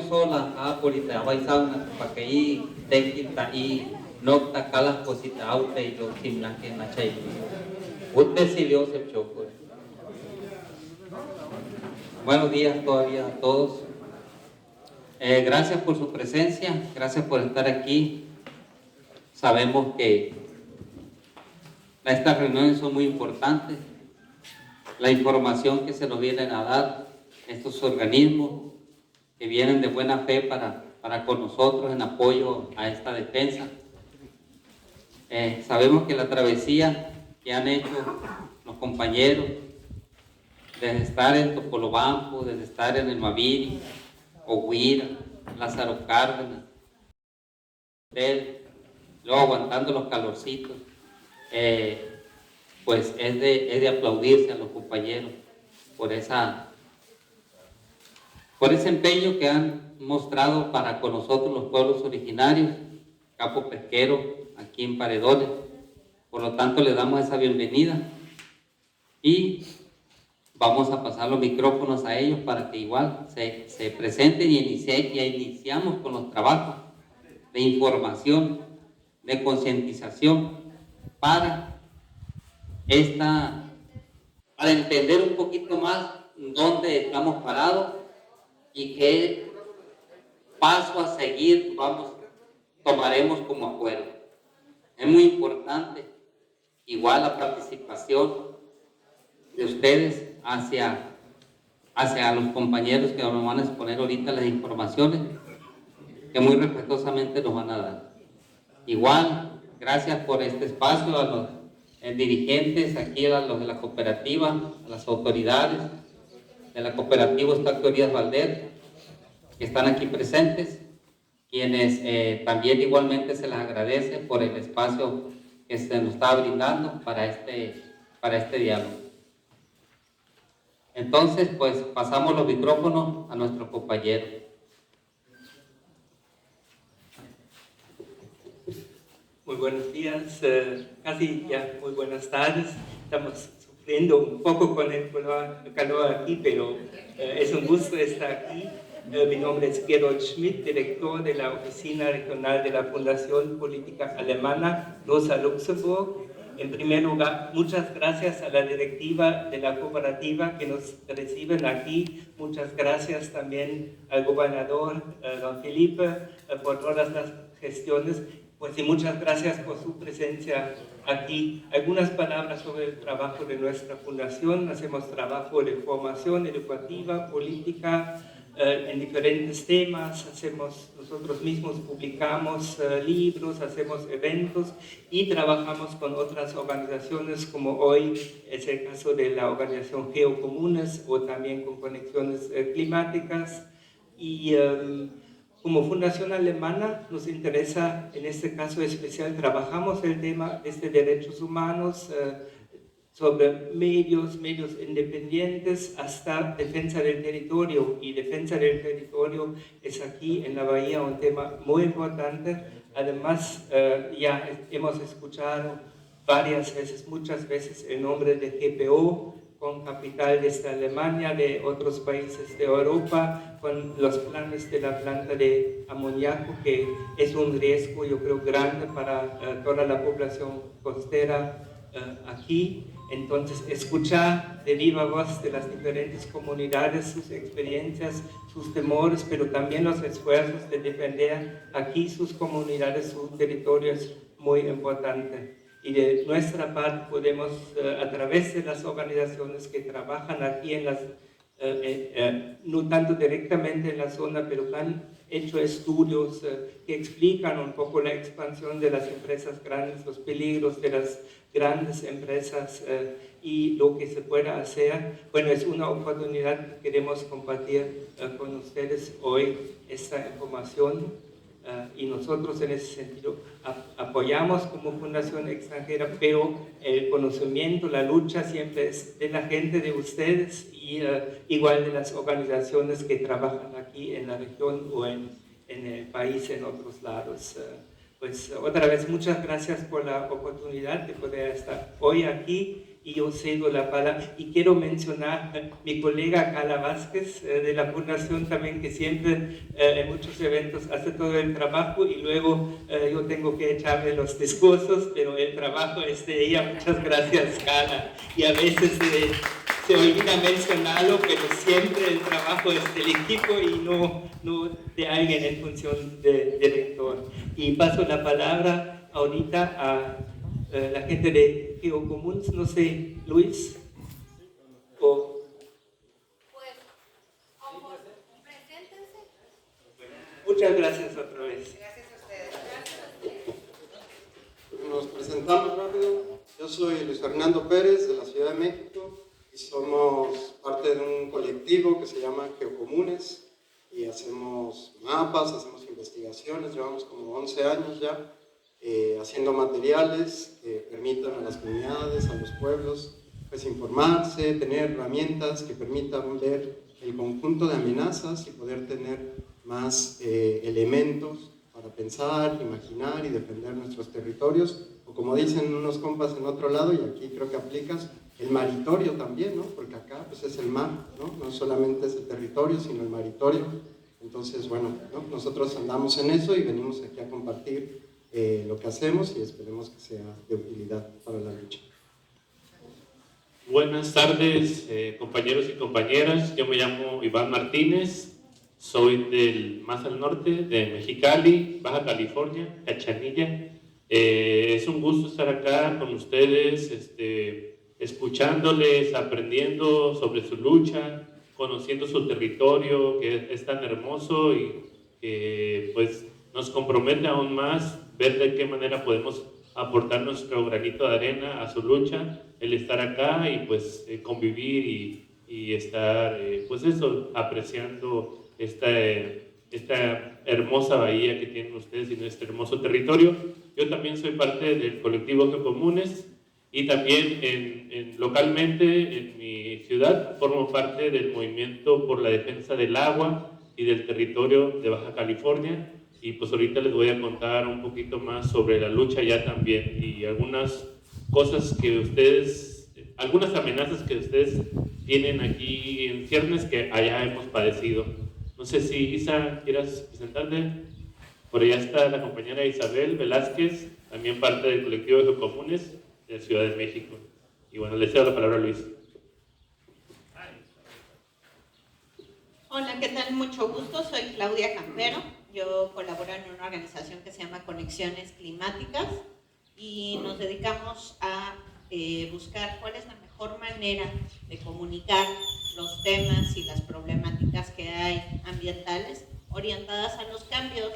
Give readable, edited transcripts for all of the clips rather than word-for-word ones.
sola polita abaisana pakai teki tai nokta kalah posita auta y lo simnake nachai utte silio se choco. Buenos días todavía a todos. Gracias por su presencia, gracias por estar aquí. Sabemos que estas reuniones son muy importantes. La información que se nos vienen a dar estos organismos que vienen de buena fe para con nosotros en apoyo a esta defensa. Sabemos que la travesía que han hecho los compañeros, desde estar en Topolobampo, desde estar en el Maviri, Oguira, Lázaro Cárdenas, luego aguantando los calorcitos, pues es de aplaudirse a los compañeros por ese empeño que han mostrado para con nosotros los pueblos originarios, Capo Pesquero, aquí en Paredones. Por lo tanto, le damos esa bienvenida y vamos a pasar los micrófonos a ellos para que igual se presenten y iniciamos con los trabajos de información, de concientización para entender un poquito más dónde estamos parados y qué paso a seguir tomaremos como acuerdo. Es muy importante igual la participación de ustedes hacia los compañeros que nos van a exponer ahorita las informaciones que muy respetuosamente nos van a dar. Igual, gracias por este espacio a los dirigentes, aquí a los de la cooperativa, a las autoridades de la cooperativa Eustaquio Díaz Valder, que están aquí presentes, quienes también igualmente se les agradece por el espacio que se nos está brindando para este diálogo. Entonces, pues pasamos los micrófonos a nuestro compañero. Muy buenos días, casi ya muy buenas tardes. Estamos sufriendo un poco con el calor aquí, pero es un gusto estar aquí. Mi nombre es Gerold Schmidt, director de la Oficina Regional de la Fundación Política Alemana Rosa Luxemburg. En primer lugar, muchas gracias a la directiva de la cooperativa que nos reciben aquí. Muchas gracias también al gobernador, don Felipe, por todas las gestiones. Pues y muchas gracias por su presencia aquí. Algunas palabras sobre el trabajo de nuestra fundación. Hacemos trabajo de formación educativa, política, en diferentes temas. Nosotros mismos publicamos libros, hacemos eventos y trabajamos con otras organizaciones como hoy es el caso de la organización Geocomunes o también con conexiones climáticas. Y como Fundación Alemana nos interesa, en este caso especial, trabajamos el tema de derechos humanos, sobre medios independientes hasta defensa del territorio. Y defensa del territorio es aquí en la Bahía un tema muy importante. Además, ya hemos escuchado muchas veces el nombre de GPO, con capital desde Alemania, de otros países de Europa, con los planes de la planta de amoníaco, que es un riesgo, yo creo, grande para toda la población costera aquí. Entonces, escuchar de viva voz de las diferentes comunidades sus experiencias, sus temores, pero también los esfuerzos de defender aquí sus comunidades, su territorio es muy importante. Y de nuestra parte podemos, a través de las organizaciones que trabajan aquí no tanto directamente en la zona, pero han hecho estudios que explican un poco la expansión de las empresas grandes, los peligros de las grandes empresas y lo que se pueda hacer. Bueno, es una oportunidad que queremos compartir con ustedes hoy esta información. Y nosotros en ese sentido apoyamos como fundación extranjera, pero el conocimiento, la lucha siempre es de la gente, de ustedes y igual de las organizaciones que trabajan aquí en la región o en el país, en otros lados. Pues otra vez muchas gracias por la oportunidad de poder estar hoy aquí y yo cedo la palabra. Y quiero mencionar a mi colega Carla Vázquez de la Fundación también, que siempre en muchos eventos hace todo el trabajo y luego yo tengo que echarle los discursos, pero el trabajo es de ella. Muchas gracias, Carla. Y a veces se olvida mencionarlo, pero siempre el trabajo es del equipo y no de alguien en función de director. Y paso la palabra ahorita a la gente de Geocomuns, no sé, Luis. Preséntense. Muchas gracias otra vez. Gracias a ustedes. Nos presentamos rápido. Yo soy Luis Fernando Pérez de la Ciudad de México y somos parte de un colectivo que se llama Geocomunes y hacemos mapas, hacemos investigaciones, llevamos como 11 años ya haciendo materiales que permitan a las comunidades, a los pueblos, pues informarse, tener herramientas que permitan ver el conjunto de amenazas y poder tener más elementos para pensar, imaginar y defender nuestros territorios, o como dicen unos compas en otro lado, y aquí creo que aplicas, el maritorio también, ¿no? Porque acá pues es el mar, ¿no? No solamente es el territorio, sino el maritorio. Entonces, bueno, ¿no? Nosotros andamos en eso y venimos aquí a compartir lo que hacemos y esperemos que sea de utilidad para la lucha. Buenas tardes, compañeros y compañeras. Yo me llamo Iván Martínez, soy del más al norte, de Mexicali, Baja California, Cachanilla. Es un gusto estar acá con ustedes, escuchándoles, aprendiendo sobre su lucha, conociendo su territorio, que es tan hermoso y que pues nos compromete aún más ver de qué manera podemos aportar nuestro granito de arena a su lucha, el estar acá y pues convivir y estar pues eso, apreciando esta hermosa bahía que tienen ustedes y nuestro hermoso territorio. Yo también soy parte del colectivo Geocomunes y también localmente en mi ciudad formo parte del movimiento por la defensa del agua y del territorio de Baja California. Y pues ahorita les voy a contar un poquito más sobre la lucha ya también y algunas cosas que ustedes, algunas amenazas que ustedes tienen aquí en ciernes que allá hemos padecido. No sé si Isa quieras presentarte. Por allá está la compañera Isabel Velázquez, también parte del colectivo de Geocomunes de la Ciudad de México. Y bueno, le cedo la palabra a Luis. Hola, ¿qué tal? Mucho gusto, soy Claudia Campero. Yo colaboro en una organización que se llama Conexiones Climáticas y nos dedicamos a buscar cuál es la mejor manera de comunicar los temas y las problemáticas que hay ambientales orientadas a los cambios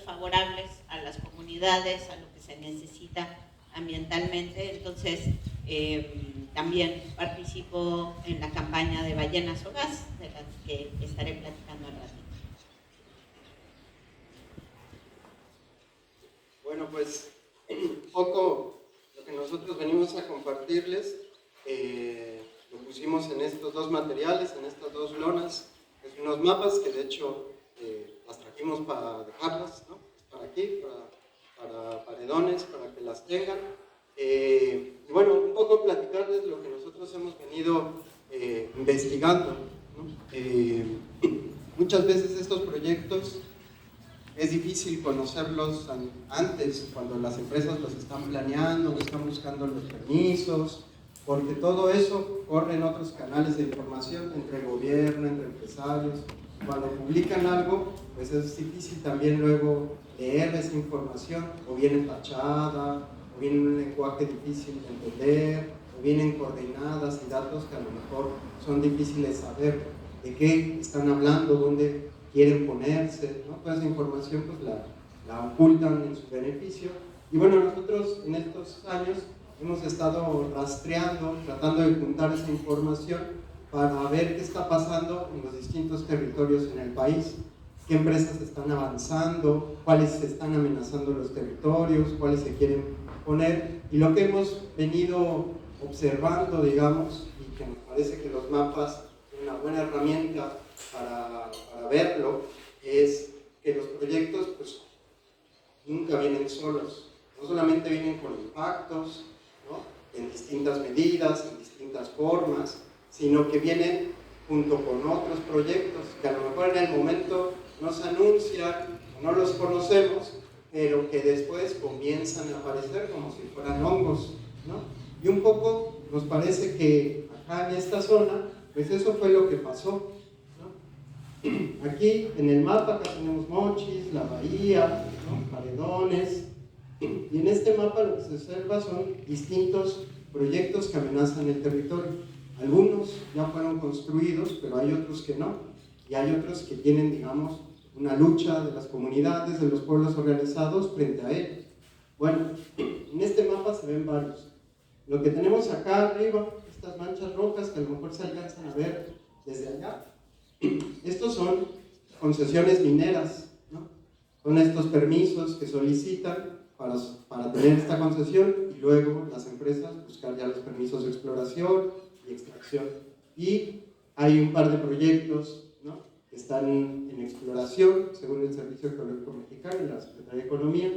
favorables a las comunidades, a lo que se necesita ambientalmente. Entonces, también participo en la campaña de Ballenas o Gas, de la que estaré platicando al ratito. Bueno, pues un poco lo que nosotros venimos a compartirles lo pusimos en estos dos materiales, en estas dos lonas, es unos mapas que de hecho las trajimos para dejarlas, ¿no? Para aquí, para paredones, para que las tengan. Y bueno, un poco platicarles lo que nosotros hemos venido investigando, ¿no? Muchas veces estos proyectos es difícil conocerlos antes, cuando las empresas los están planeando, están buscando los permisos, porque todo eso corre en otros canales de información entre el gobierno, entre empresarios. Cuando publican algo, pues es difícil también luego leer esa información, o viene tachada, o viene en un lenguaje difícil de entender, o vienen coordenadas y datos que a lo mejor son difíciles saber de qué están hablando, dónde quieren ponerse, ¿no? Toda esa información pues la ocultan en su beneficio. Y bueno, nosotros en estos años hemos estado rastreando, tratando de juntar esa información para ver qué está pasando en los distintos territorios en el país, qué empresas están avanzando, cuáles están amenazando los territorios, cuáles se quieren poner. Y lo que hemos venido observando, digamos, y que nos parece que los mapas son una buena herramienta para verlo, es que los proyectos pues nunca vienen solos, no solamente vienen con impactos, ¿no? en distintas medidas, en distintas formas, sino que vienen junto con otros proyectos que a lo mejor en el momento no se anuncian, no los conocemos, pero que después comienzan a aparecer como si fueran hongos, ¿no? Y un poco nos parece que acá en esta zona, pues eso fue lo que pasó, ¿no? Aquí en el mapa acá tenemos Mochis, la bahía, ¿no? Paredones, y en este mapa lo que se observa son distintos proyectos que amenazan el territorio. Algunos ya fueron construidos, pero hay otros que no, y hay otros que tienen, digamos, una lucha de las comunidades, de los pueblos organizados frente a él. Bueno, en este mapa se ven varios. Lo que tenemos acá arriba, estas manchas rojas que a lo mejor se alcanzan a ver desde allá, estos son concesiones mineras, ¿no? Son estos permisos que solicitan para tener esta concesión y luego las empresas buscar ya los permisos de exploración y extracción. Y hay un par de proyectos, ¿no?, que están en exploración según el Servicio Geológico Mexicano y la Secretaría de Economía.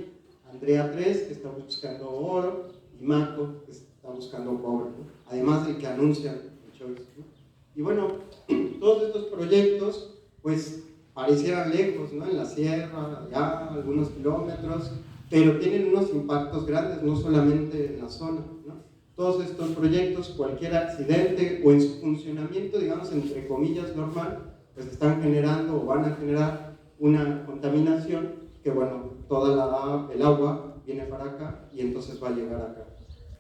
Andrea 3, que está buscando oro, y Maco, que está buscando cobre, ¿no?, además del que anuncian el Choice, ¿no? Y bueno, todos estos proyectos pues parecieran lejos, ¿no?, en la sierra, allá algunos kilómetros, pero tienen unos impactos grandes, no solamente en la zona, ¿no? Todos estos proyectos, cualquier accidente o en su funcionamiento, digamos, entre comillas, normal, pues están generando o van a generar una contaminación que, bueno, toda el agua viene para acá y entonces va a llegar acá.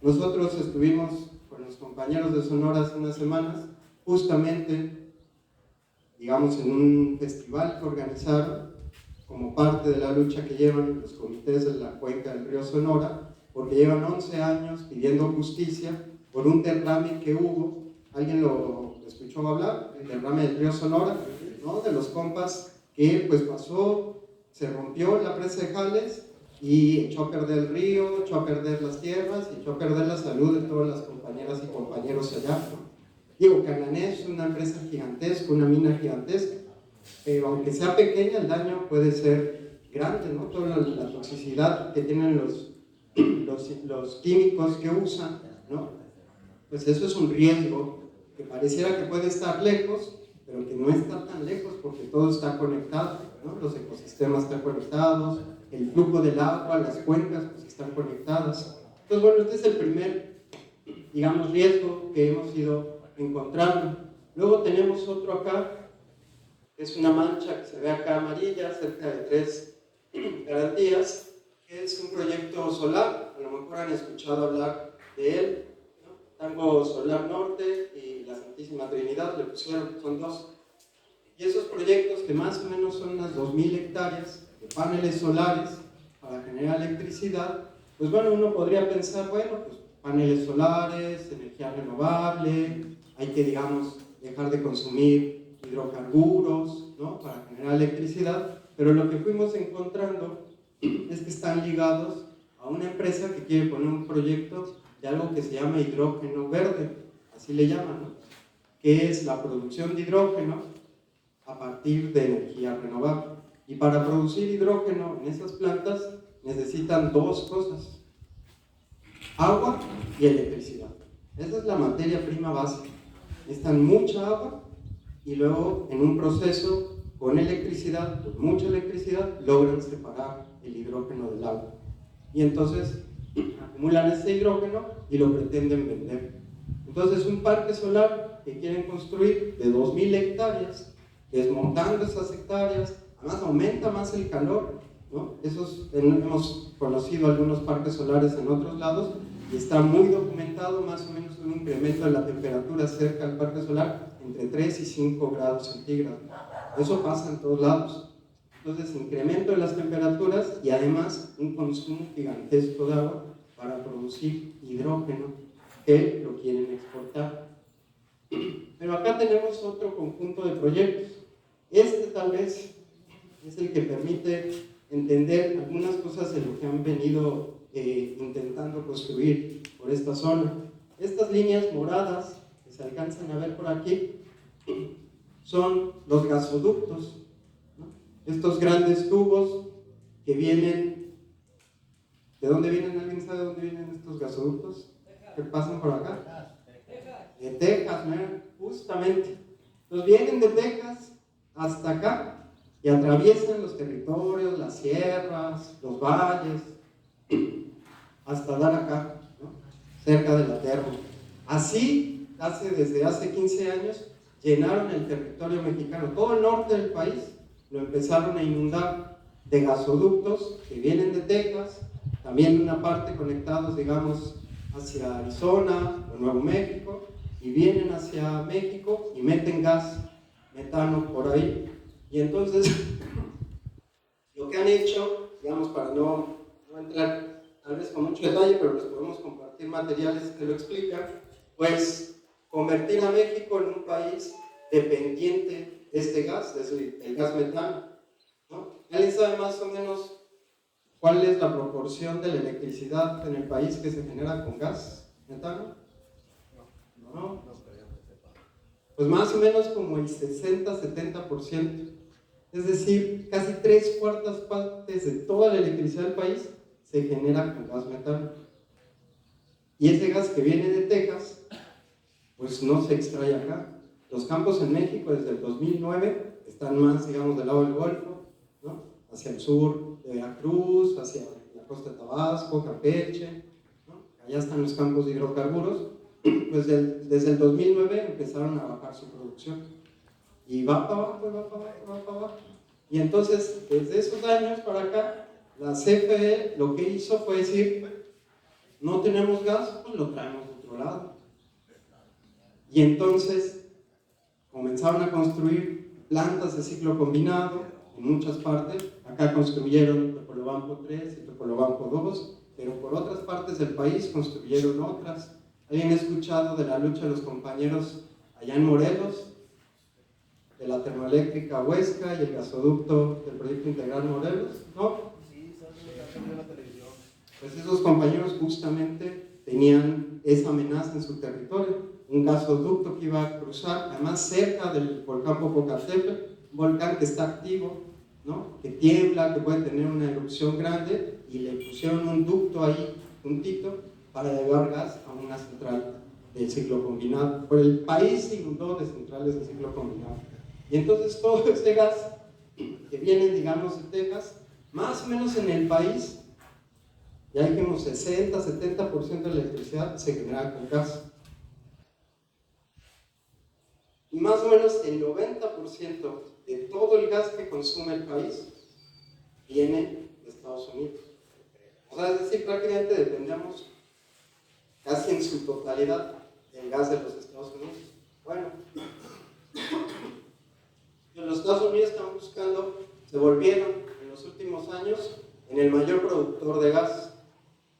Nosotros estuvimos con los compañeros de Sonora hace unas semanas, justamente, digamos, en un festival que organizaron como parte de la lucha que llevan los comités de la cuenca del río Sonora, porque llevan 11 años pidiendo justicia por un derrame que hubo. ¿Alguien lo escuchó hablar? El derrame del río Sonora, ¿no?, de los compas que pues pasó, se rompió la presa de Jales y echó a perder el río, echó a perder las tierras y echó a perder la salud de todas las compañeras y compañeros allá, ¿no? Digo, Cananés es una empresa gigantesca, una mina gigantesca, pero aunque sea pequeña, el daño puede ser grande, ¿no? Toda la toxicidad que tienen los químicos que usan, ¿no? Pues eso es un riesgo que pareciera que puede estar lejos, pero que no está tan lejos porque todo está conectado, ¿no? Los ecosistemas están conectados, el flujo del agua, las cuencas pues están conectadas. Entonces, bueno, este es el primer, digamos, riesgo que hemos ido encontrando. Luego tenemos otro acá, que es una mancha que se ve acá amarilla, cerca de 3 garantías, que es un proyecto solar. A lo mejor han escuchado hablar de él, ¿no? Tango Solar Norte y la Santísima Trinidad le pusieron, son 2. Y esos proyectos, que más o menos son unas 2.000 hectáreas de paneles solares para generar electricidad, pues bueno, uno podría pensar, bueno, pues paneles solares, energía renovable, hay que, digamos, dejar de consumir hidrocarburos, ¿no?, para generar electricidad, pero lo que fuimos encontrando es que están ligados a una empresa que quiere poner un proyecto de algo que se llama hidrógeno verde, así le llaman, ¿no?, que es la producción de hidrógeno a partir de energía renovable. Y para producir hidrógeno en esas plantas necesitan 2 cosas: agua y electricidad. Esa es la materia prima básica. Necesitan mucha agua y luego en un proceso con electricidad, con mucha electricidad, logran separar el hidrógeno del agua. Y entonces acumulan ese hidrógeno y lo pretenden vender. Entonces un parque solar que quieren construir de 2.000 hectáreas, desmontando esas hectáreas, además aumenta más el calor, ¿no? Hemos conocido algunos parques solares en otros lados y está muy documentado más o menos un incremento de la temperatura cerca del parque solar entre 3 y 5 grados centígrados. Eso pasa en todos lados. Entonces, incremento de las temperaturas y además un consumo gigantesco de agua para producir hidrógeno que lo quieren exportar. Pero acá tenemos otro conjunto de proyectos. Este tal vez es el que permite entender algunas cosas de lo que han venido intentando construir por esta zona. Estas líneas moradas que se alcanzan a ver por aquí son los gasoductos, ¿no? Estos grandes tubos que vienen. ¿De dónde vienen? ¿Alguien sabe de dónde vienen estos gasoductos? que pasan por acá? De Texas, ¿no? Justamente. Entonces vienen de Texas hasta acá y atraviesan los territorios, las sierras, los valles, hasta dar acá, ¿no? Cerca de la tierra. Así, desde hace 15 años, llenaron el territorio mexicano, todo el norte del país, lo empezaron a inundar de gasoductos que vienen de Texas, también una parte conectados, digamos, hacia Arizona o Nuevo México, y vienen hacia México y meten gas metano por ahí. Y entonces, lo que han hecho, digamos, para no entrar tal vez con mucho detalle, pero les podemos compartir materiales que lo explican, pues convertir a México en un país dependiente de este gas, el gas metano, ¿no? ¿Alguien sabe más o menos cuál es la proporción de la electricidad en el país que se genera con gas metano? ¿No? Pues más o menos como el 60-70%. Es decir, casi 3/4 partes de toda la electricidad del país se genera con gas metano. Y ese gas que viene de Texas, pues no se extrae acá. Los campos en México desde el 2009 están más, digamos, del lado del Golfo, ¿no? Hacia el sur de Veracruz, hacia la costa de Tabasco, Campeche, ¿no? Allá están los campos de hidrocarburos. Pues desde el 2009 empezaron a bajar su producción. Y va para abajo, va para abajo, va para abajo. Y entonces, desde esos años para acá, la CFE lo que hizo fue decir, no tenemos gas, pues lo traemos de otro lado. Y entonces comenzaron a construir plantas de ciclo combinado en muchas partes. Acá construyeron Topolobampo 3 y Topolobampo 2, pero por otras partes del país construyeron otras. ¿Alguien ha escuchado de la lucha de los compañeros allá en Morelos? De la termoeléctrica Huesca y el gasoducto del proyecto integral Morelos, ¿no? Sí, salió en la televisión. Pues esos compañeros justamente tenían esa amenaza en su territorio, un gasoducto que iba a cruzar, además cerca del volcán Popocatépetl, un volcán que está activo, ¿no? Que tiembla, que puede tener una erupción grande, y le pusieron un ducto ahí, juntito, para llevar gas a una central del ciclo combinado. Por el país se inundó de centrales de ciclo combinado. Y entonces todo este gas que viene, digamos, de Texas, más o menos en el país, ya dijimos 60-70% de la electricidad se genera con gas. Y más o menos el 90% de todo el gas que consume el país viene de Estados Unidos. O sea, es decir, prácticamente dependemos casi en su totalidad del gas de los Estados Unidos. Bueno, los Estados Unidos están buscando, se volvieron en los últimos años en el mayor productor de gas,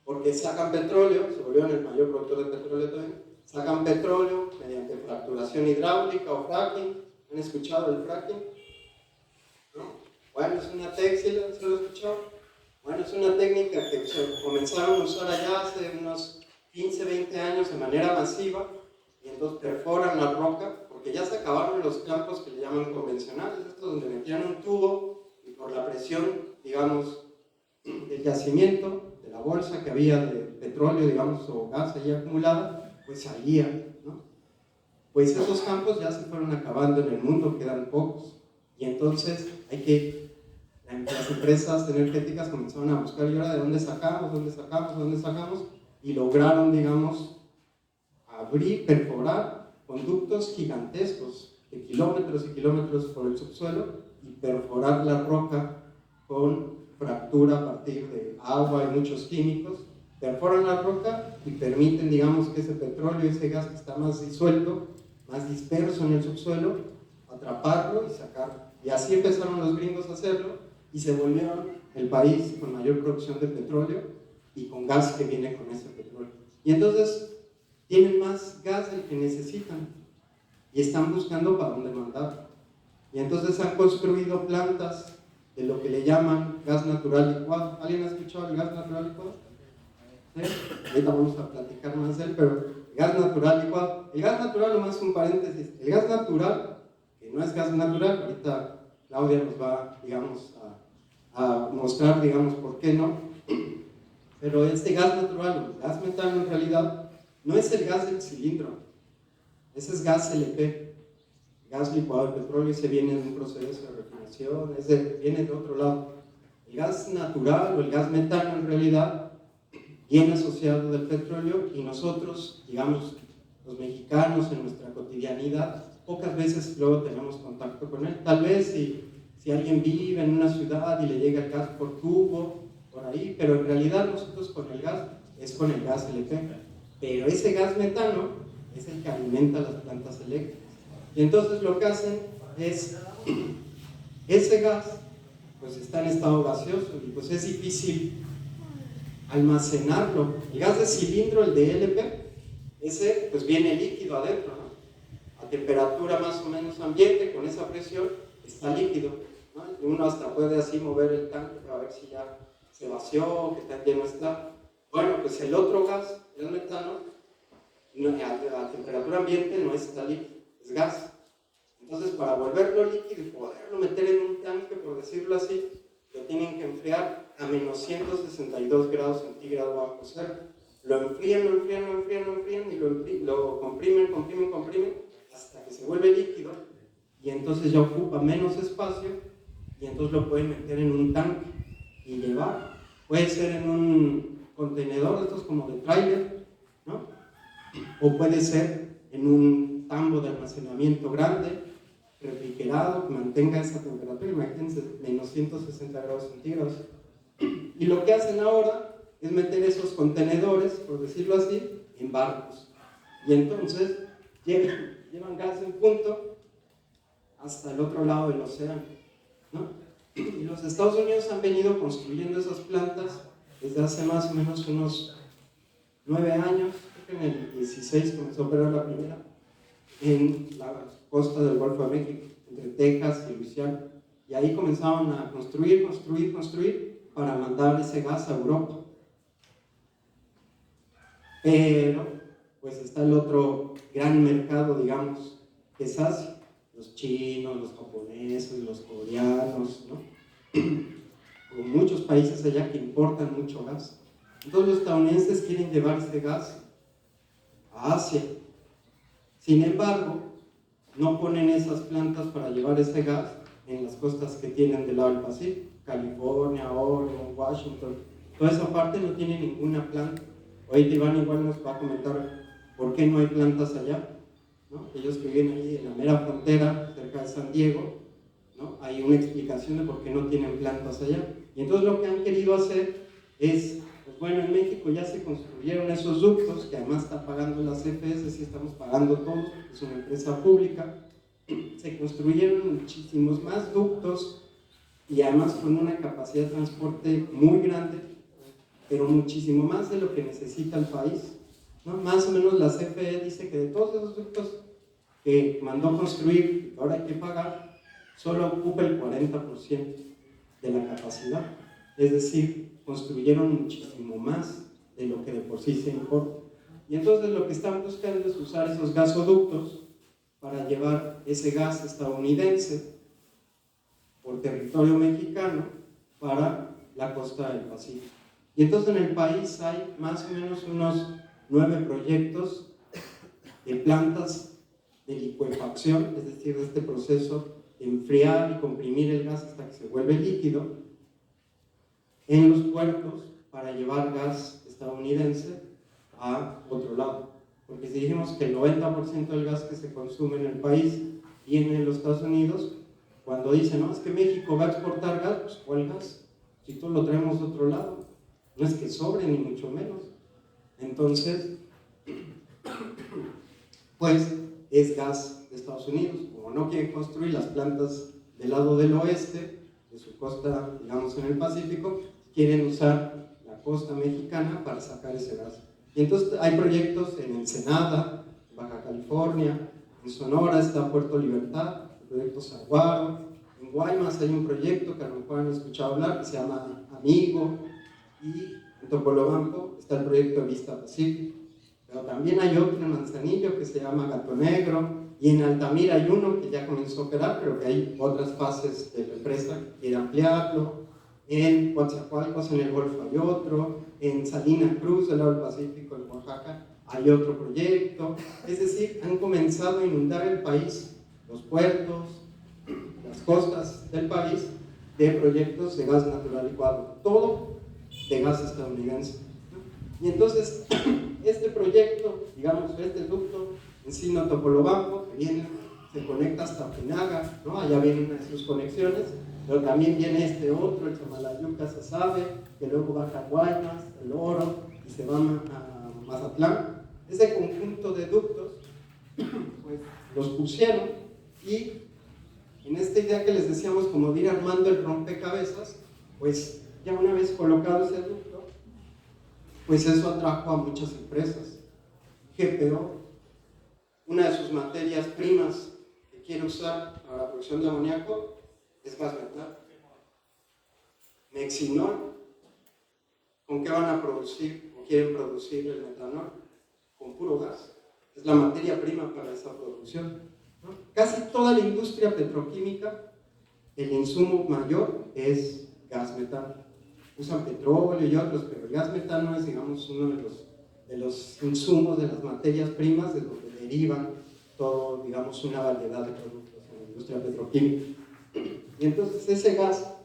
porque sacan petróleo, se volvieron el mayor productor de petróleo también, sacan petróleo mediante fracturación hidráulica o fracking. ¿Han escuchado el fracking? ¿No? Bueno, es una técnica, ¿se lo han escuchado? Bueno, es una técnica que comenzaron a usar allá hace unos 15-20 años de manera masiva, y entonces perforan la roca, porque ya se acabaron los campos que le llaman convencionales, estos donde metían un tubo y por la presión, digamos, del yacimiento, de la bolsa que había de petróleo, digamos, o gas ahí acumulada, pues salía, ¿no? Pues esos campos ya se fueron acabando en el mundo, quedan pocos, y entonces las empresas energéticas comenzaron a buscar, ¿y ahora de dónde sacamos? Y lograron, digamos, perforar conductos gigantescos de kilómetros y kilómetros por el subsuelo y perforar la roca con fractura a partir de agua y muchos químicos. Perforan la roca y permiten, digamos, que ese petróleo y ese gas que está más disuelto, más disperso en el subsuelo, atraparlo y sacarlo. Y así empezaron los gringos a hacerlo y se volvieron el país con mayor producción de petróleo y con gas que viene con ese petróleo. Y entonces tienen más gas del que necesitan y están buscando para dónde mandar. Y entonces han construido plantas de lo que le llaman gas natural licuado. ¿Alguien ha escuchado el gas natural licuado? ¿Sí? Ahorita vamos a platicar más de él, pero el gas natural licuado. El gas natural, nomás un paréntesis, el gas natural, que no es gas natural, ahorita Claudia nos va, digamos, a mostrar, digamos, por qué no. Pero este gas natural, el gas metano en realidad, no es el gas del cilindro, ese es gas LP, gas licuado de petróleo, ese viene de un proceso de refinación, viene de otro lado. El gas natural o el gas metano en realidad viene asociado del petróleo y nosotros, digamos, los mexicanos en nuestra cotidianidad, pocas veces luego tenemos contacto con él. Tal vez si alguien vive en una ciudad y le llega el gas por tubo, por ahí, pero en realidad nosotros con el gas es con el gas LP. Pero ese gas metano es el que alimenta las plantas eléctricas. Y entonces lo que hacen es, ese gas pues está en estado gaseoso y pues es difícil almacenarlo. El gas de cilindro, el de LP, ese pues viene líquido adentro, ¿no? A temperatura más o menos ambiente, con esa presión, está líquido, ¿no? Uno hasta puede así mover el tanque para ver si ya se vació, que tan lleno está. Bueno, pues el otro gas, el metano, a temperatura ambiente no está líquido, es gas. Entonces, para volverlo líquido y poderlo meter en un tanque, por decirlo así, lo tienen que enfriar a menos 162 grados centígrados bajo cero. Lo enfrían y lo comprimen hasta que se vuelve líquido y entonces ya ocupa menos espacio y entonces lo pueden meter en un tanque y llevar. Puede ser en un contenedor, estos como de tráiler, ¿no? O puede ser en un tambo de almacenamiento grande, refrigerado, que mantenga esa temperatura, imagínense, menos 160 grados centígrados. Y lo que hacen ahora es meter esos contenedores, por decirlo así, en barcos. Y entonces llevan gas en punto hasta el otro lado del océano, ¿no? Y los Estados Unidos han venido construyendo esas plantas desde hace más o menos unos 9 años, creo que en el 16 comenzó a operar la primera, en la costa del Golfo de México, entre Texas y Luisiana. Y ahí comenzaron a construir para mandar ese gas a Europa. Pero, pues está el otro gran mercado, digamos, que es Asia. Los chinos, los japoneses, los coreanos, ¿no? Con muchos países allá que importan mucho gas. Entonces los estadounidenses quieren llevar ese gas a Asia. Sin embargo, no ponen esas plantas para llevar ese gas en las costas que tienen del lado del Pacífico, California, Oregon, Washington, toda esa parte no tiene ninguna planta. Hoy Iván igual nos va a comentar por qué no hay plantas allá, ¿no? Ellos que viven ahí en la mera frontera, cerca de San Diego, ¿no? Hay una explicación de por qué no tienen plantas allá. Y entonces lo que han querido hacer es, pues bueno, en México ya se construyeron esos ductos, que además está pagando la CFE, sí estamos pagando todos, es una empresa pública. Se construyeron muchísimos más ductos y además con una capacidad de transporte muy grande, pero muchísimo más de lo que necesita el país, ¿no? Más o menos la CFE dice que de todos esos ductos que mandó construir y que ahora hay que pagar, solo ocupa el 40% de la capacidad. Es decir, construyeron muchísimo más de lo que de por sí se importa. Y entonces lo que están buscando es usar esos gasoductos para llevar ese gas estadounidense por territorio mexicano para la costa del Pacífico. Y entonces en el país hay más o menos unos 9 proyectos de plantas de licuefacción, es decir, de este proceso de enfriar y comprimir el gas hasta que se vuelve líquido, en los puertos para llevar gas estadounidense a otro lado. Porque si dijimos que el 90% del gas que se consume en el país viene de los Estados Unidos, cuando dicen, no, es que México va a exportar gas, pues ¿cuál gas? Si todo lo traemos de otro lado, no es que sobre ni mucho menos. Entonces, pues es gas de Estados Unidos. Como no quieren construir las plantas del lado del oeste, de su costa, digamos en el Pacífico, quieren usar la costa mexicana para sacar ese gas. Y entonces hay proyectos en Ensenada, Baja California, en Sonora está Puerto Libertad, el proyecto Saguaro, en Guaymas hay un proyecto que a lo mejor han escuchado hablar que se llama Amigo, y en Topolobampo está el proyecto Vista Pacífico. Pero también hay otro en Manzanillo que se llama Gato Negro, y en Altamira hay uno que ya comenzó a operar, pero que hay otras fases de la empresa que quiere ampliarlo. En Coatzacoalcos, en el Golfo, hay otro. En Salina Cruz, del lado del Pacífico, en Oaxaca, hay otro proyecto, es decir, han comenzado a inundar el país, los puertos, las costas del país, de proyectos de gas natural licuado, todo de gas estadounidense. Y entonces, este proyecto, digamos, este ducto, Encino Topolobampo, que viene, se conecta hasta Pinaga, ¿no? Allá viene una de sus conexiones, pero también viene este otro, el Samalayuca-Sasabe, que luego baja a Guaymas, El Oro, y se va a Mazatlán. Ese conjunto de ductos, pues, los pusieron, y en esta idea que les decíamos, como de ir armando el rompecabezas, pues, ya una vez colocado ese ducto, pues eso atrajo a muchas empresas. GPO, una de sus materias primas que quiere usar para la producción de amoníaco es gas metal. Mexinol, ¿con qué van a producir o quieren producir el metanol? Con puro gas. Es la materia prima para esa producción, ¿no? Casi toda la industria petroquímica, el insumo mayor es gas metano. Usan petróleo y otros, pero el gas metano es, digamos, uno de los insumos, de las materias primas, de donde derivan todo, digamos, una variedad de productos en la industria petroquímica. Y entonces ese gas,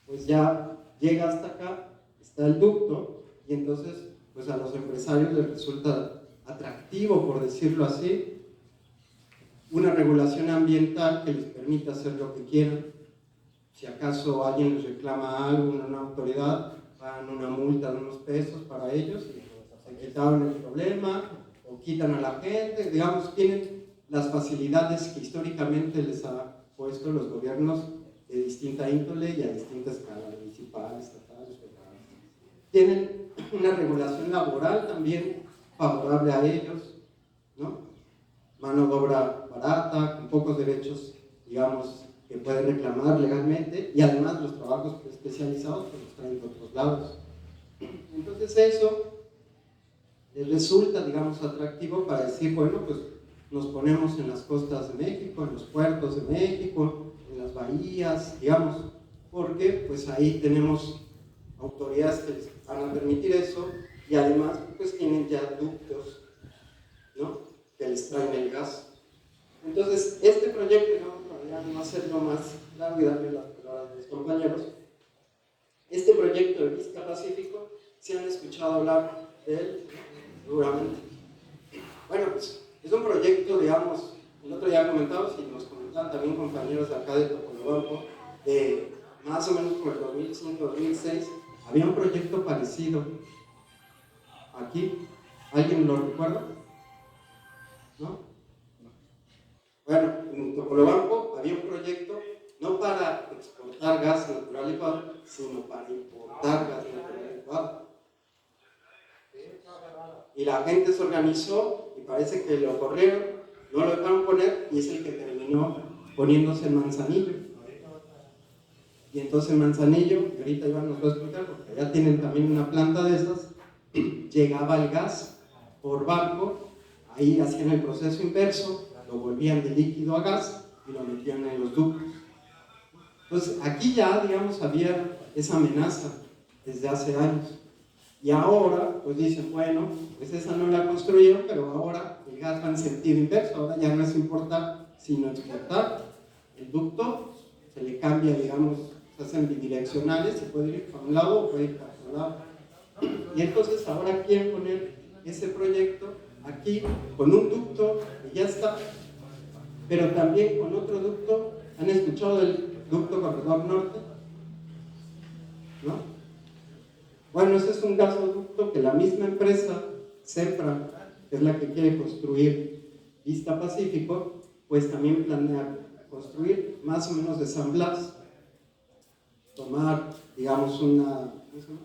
pues ya llega hasta acá, está el ducto, y entonces, pues a los empresarios les resulta atractivo, por decirlo así, una regulación ambiental que les permita hacer lo que quieran. Si acaso alguien les reclama algo, una autoridad, pagan una multa de unos pesos para ellos y se quitaron el problema, o quitan a la gente, digamos, tienen las facilidades que históricamente les ha puesto los gobiernos de distinta índole y a distinta escala, municipal, estatal, federal. Tienen una regulación laboral también favorable a ellos, ¿no? Mano de obra barata, con pocos derechos, digamos, que pueden reclamar legalmente, y además los trabajos especializados pues los traen de otros lados. Entonces eso les resulta, digamos, atractivo para decir, bueno, pues nos ponemos en las costas de México, en los puertos de México, en las bahías, digamos, porque pues ahí tenemos autoridades que les van a permitir eso, y además pues tienen ya ductos, ¿no?, que les traen el gas. Entonces este proyecto, para no hacerlo más largo y darle las palabras a mis compañeros, este proyecto de Vista Pacífico, ¿sí han escuchado hablar de él? Seguramente. Bueno, pues es un proyecto, digamos, el otro día comentamos y nos comentaban también compañeros de acá de Topolobampo, de más o menos por el 2005-2006, había un proyecto parecido aquí. ¿Alguien lo recuerda? ¿No? Bueno, en Topolobampo había un proyecto no para exportar gas natural licuado, sino para importar gas natural licuado. Y la gente se organizó y parece que lo corrieron, no lo dejaron poner, y es el que terminó poniéndose en Manzanillo. Y entonces en Manzanillo, y ahorita Iván nos va a explicar, porque allá tienen también una planta de esas, llegaba el gas por barco, ahí hacían el proceso inverso, lo volvían de líquido a gas y lo metían en los ductos. Entonces aquí ya, digamos, había esa amenaza desde hace años. Y ahora, pues dicen, bueno, pues esa no la construyeron, pero ahora el gas va en sentido inverso, ahora ya no es importar, sino exportar. El ducto se le cambia, digamos, se hacen bidireccionales, se puede ir para un lado o puede ir para otro lado. Y entonces ahora quieren poner ese proyecto aquí con un ducto que ya está, pero también con otro ducto. ¿Han escuchado del ducto Corredor Norte? ¿No? Bueno, ese es un gasoducto que la misma empresa, CEPRA, que es la que quiere construir Vista Pacífico, pues también planea construir más o menos de San Blas, tomar, digamos, una... ¿cómo se llama?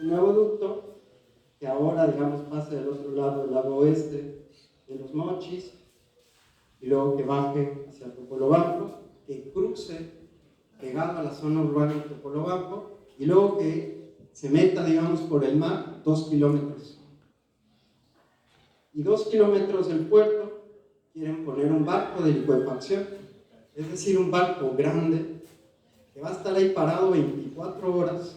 Un nuevo ducto que ahora, digamos, pase del otro lado, del lado oeste de Los Mochis, y luego que baje hacia Topolobampo, que cruce pegado a la zona urbana de Topolobampo, y luego que se meta, digamos, por el mar 2 kilómetros. Y 2 kilómetros del puerto quieren poner un barco de licuefacción, es decir, un barco grande que va a estar ahí parado 24 horas,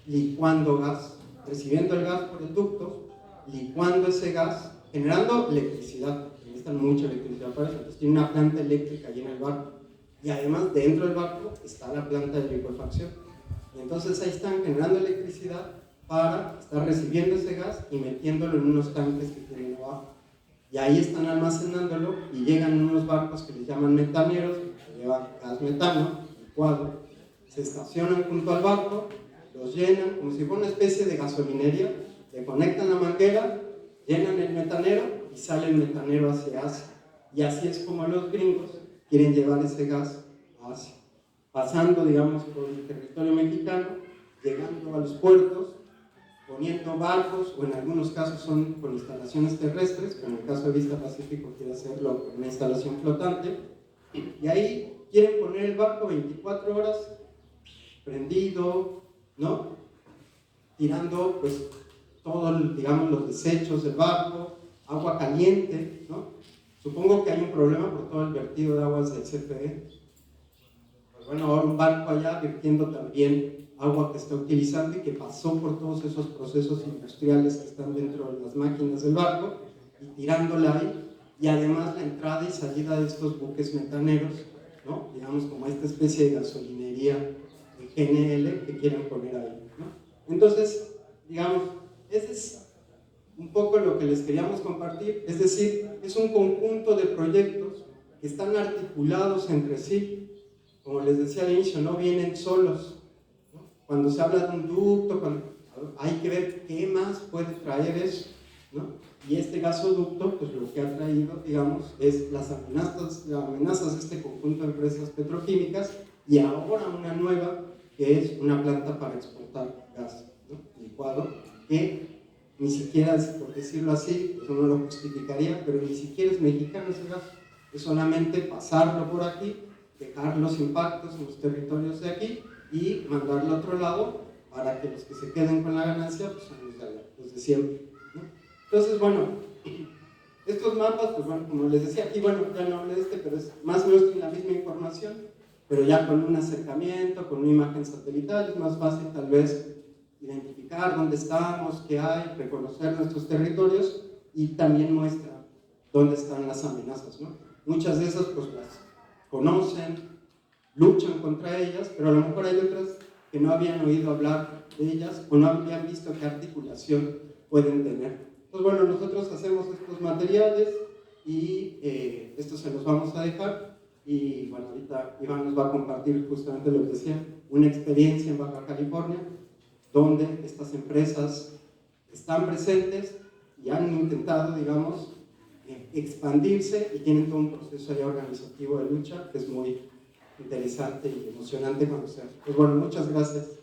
licuando gas, recibiendo el gas por el ducto, licuando ese gas, generando electricidad. Necesitan mucha electricidad para eso. Entonces tiene una planta eléctrica allí en el barco. Y además dentro del barco está la planta de licuefacción. Y entonces ahí están generando electricidad para estar recibiendo ese gas y metiéndolo en unos tanques que tienen abajo. Y ahí están almacenándolo y llegan unos barcos que les llaman metaneros, que llevan gas metano, licuado, se estacionan junto al barco, los llenan como si fuera una especie de gasolinería, le conectan la manguera, llenan el metanero y sale el metanero hacia Asia. Y así es como los gringos quieren llevar ese gas a Asia, pasando, digamos, por el territorio mexicano, llegando a los puertos, poniendo barcos, o en algunos casos son con instalaciones terrestres, pero en el caso de Vista Pacífico quiere hacerlo con una instalación flotante, y ahí quieren poner el barco 24 horas prendido, ¿no? Tirando pues todos, digamos, los desechos del barco, agua caliente, ¿no? Supongo que hay un problema por todo el vertido de aguas del CFE. Pues bueno, ahora un barco allá vertiendo también agua que está utilizando y que pasó por todos esos procesos industriales que están dentro de las máquinas del barco y tirándola ahí, y además la entrada y salida de estos buques metaneros, ¿no? Digamos como esta especie de gasolinería GNL que quieren poner ahí, ¿no? Entonces, digamos, ese es un poco lo que les queríamos compartir, es decir, es un conjunto de proyectos que están articulados entre sí, como les decía al inicio, no vienen solos. Cuando se habla de un ducto, hay que ver qué más puede traer eso, ¿no? Y este gasoducto, pues lo que ha traído, digamos, es las amenazas de este conjunto de empresas petroquímicas, y ahora una nueva, que es una planta para exportar gas, ¿no? Licuado, que ni siquiera, por decirlo así, eso no lo justificaría, pero ni siquiera es mexicano ese gas, es solamente pasarlo por aquí, dejar los impactos en los territorios de aquí, y mandarlo a otro lado para que los que se queden con la ganancia pues son los de siempre, ¿no? Entonces, bueno, estos mapas, pues bueno, como les decía aquí, bueno, ya no hablé de pero es más o menos la misma información, pero ya con un acercamiento, con una imagen satelital, es más fácil tal vez identificar dónde estamos, qué hay, reconocer nuestros territorios, y también muestra dónde están las amenazas, ¿no? Muchas de esas pues las conocen, luchan contra ellas, pero a lo mejor hay otras que no habían oído hablar de ellas o no habían visto qué articulación pueden tener. Entonces, bueno, nosotros hacemos estos materiales y estos se los vamos a dejar, y bueno, ahorita Iván nos va a compartir justamente lo que decía, una experiencia en Baja California, donde estas empresas están presentes y han intentado, digamos, expandirse, y tienen todo un proceso ya organizativo de lucha que es muy interesante y emocionante conocer. Pues bueno, muchas gracias.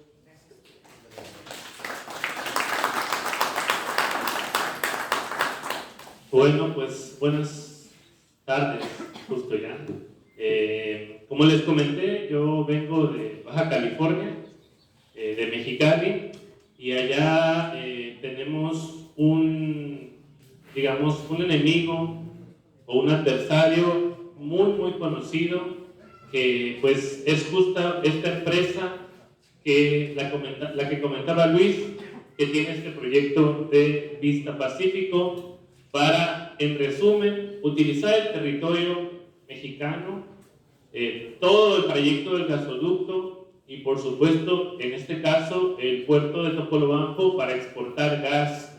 Bueno, pues buenas tardes, justo ya. Como les comenté, yo vengo de Baja California, de Mexicali, y allá tenemos digamos, un enemigo o un adversario muy conocido, que pues es justa esta empresa que la que comentaba Luis, que tiene este proyecto de Vista Pacífico para, en resumen, utilizar el territorio mexicano, todo el trayecto del gasoducto y por supuesto, en este caso, el puerto de Topolobampo para exportar gas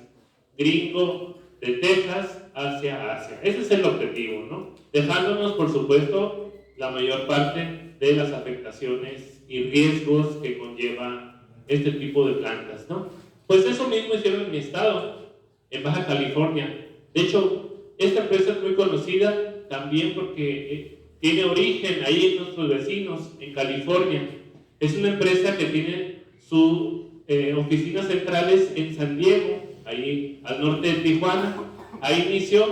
gringo de Texas hacia Asia. Ese es el objetivo, ¿no? Dejándonos, por supuesto, la mayor parte de las afectaciones y riesgos que conlleva este tipo de plantas, ¿no? Pues eso mismo hicieron en mi estado, en Baja California. De hecho, esta empresa es muy conocida también porque tiene origen ahí en nuestros vecinos, en California. Es una empresa que tiene sus oficinas centrales en San Diego, ahí al norte de Tijuana. Ahí inició.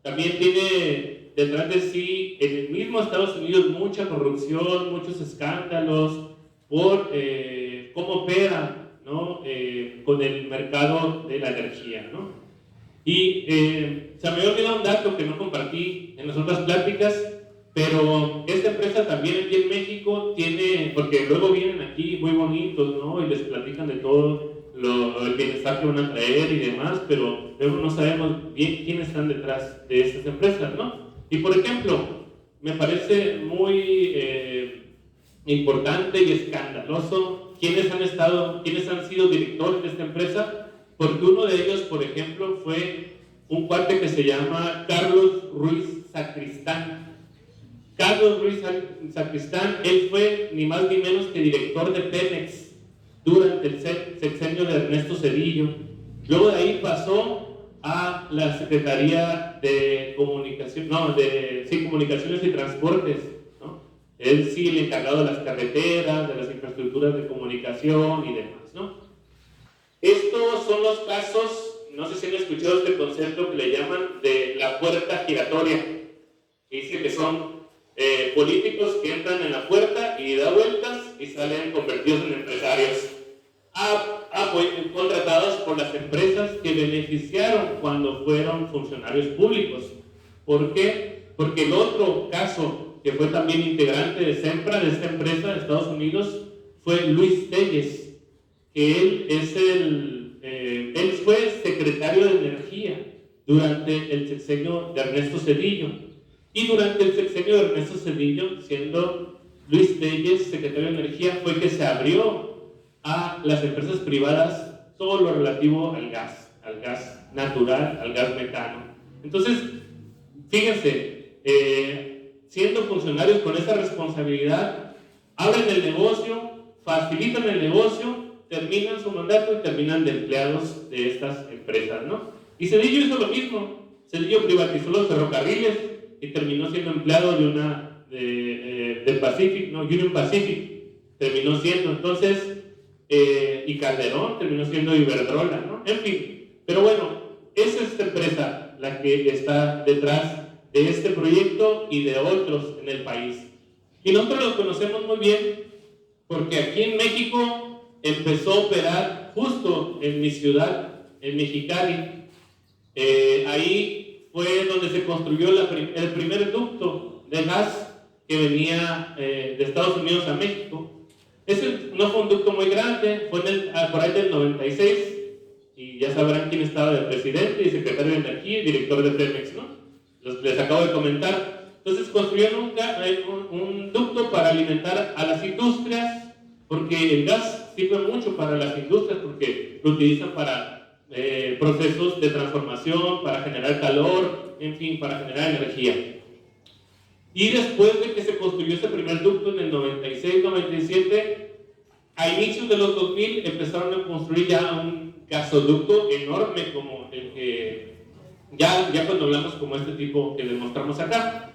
También tiene detrás de sí, en el mismo Estados Unidos, mucha corrupción, muchos escándalos por cómo opera, ¿no? Con el mercado de la energía, ¿no? Y se me había olvidado un dato que no compartí en las otras pláticas, Pero esta empresa también aquí en México tiene, porque luego vienen aquí muy bonitos, ¿no? Y les platican de todo el bienestar que van a traer y demás, pero luego no sabemos bien quiénes están detrás de estas empresas, ¿no? Y por ejemplo, me parece muy importante y escandaloso quiénes han sido directores de esta empresa, porque uno de ellos, por ejemplo, fue un cuate que se llama Carlos Ruiz Sacristán. Carlos Ruiz Sacristán, él fue ni más ni menos que director de Pemex durante el sexenio de Ernesto Zedillo. Luego de ahí pasó a la Secretaría de Comunicaciones y Transportes, ¿no? Él sí, el encargado de las carreteras, de las infraestructuras de comunicación y demás, ¿no? Estos son los casos, no sé si han escuchado este concepto que le llaman de la puerta giratoria, que dice que son políticos que entran en la puerta y da vueltas y salen convertidos en empresarios, contratados por las empresas que beneficiaron cuando fueron funcionarios públicos. ¿Por qué? Porque el otro caso, que fue también integrante de Sempra, de esta empresa de Estados Unidos, fue Luis Telles, que él fue secretario de Energía durante el sexenio de Ernesto Zedillo. Y durante el sexenio de Ernesto Zedillo, siendo Luis Telles secretario de Energía, fue que se abrió a las empresas privadas todo lo relativo al gas natural, al gas metano. Entonces, fíjense, siendo funcionarios con esa responsabilidad, abren el negocio, facilitan el negocio, terminan su mandato y terminan de empleados de estas empresas, ¿no? Y Zedillo hizo lo mismo. Zedillo privatizó los ferrocarriles y terminó siendo empleado del Pacific, ¿no? Union Pacific terminó siendo. Entonces, y Calderón terminó siendo Iberdrola, ¿no? En fin, pero bueno, es esta empresa la que está detrás de este proyecto y de otros en el país. Y nosotros los conocemos muy bien porque aquí en México empezó a operar justo en mi ciudad, en Mexicali. Ahí fue donde se construyó el primer ducto de gas que venía de Estados Unidos a México. Ese no fue un ducto muy grande, fue por ahí del 96, y ya sabrán quién estaba de presidente y secretario de Energía y director de Pemex, ¿no? Les acabo de comentar. Entonces construyeron un ducto para alimentar a las industrias, porque el gas sirve mucho para las industrias, porque lo utilizan para procesos de transformación, para generar calor, en fin, para generar energía. Y después de que se construyó ese primer ducto en el 96-97, a inicios de los 2000 empezaron a construir ya un gasoducto enorme como el que ya cuando hablamos como este tipo que les mostramos acá.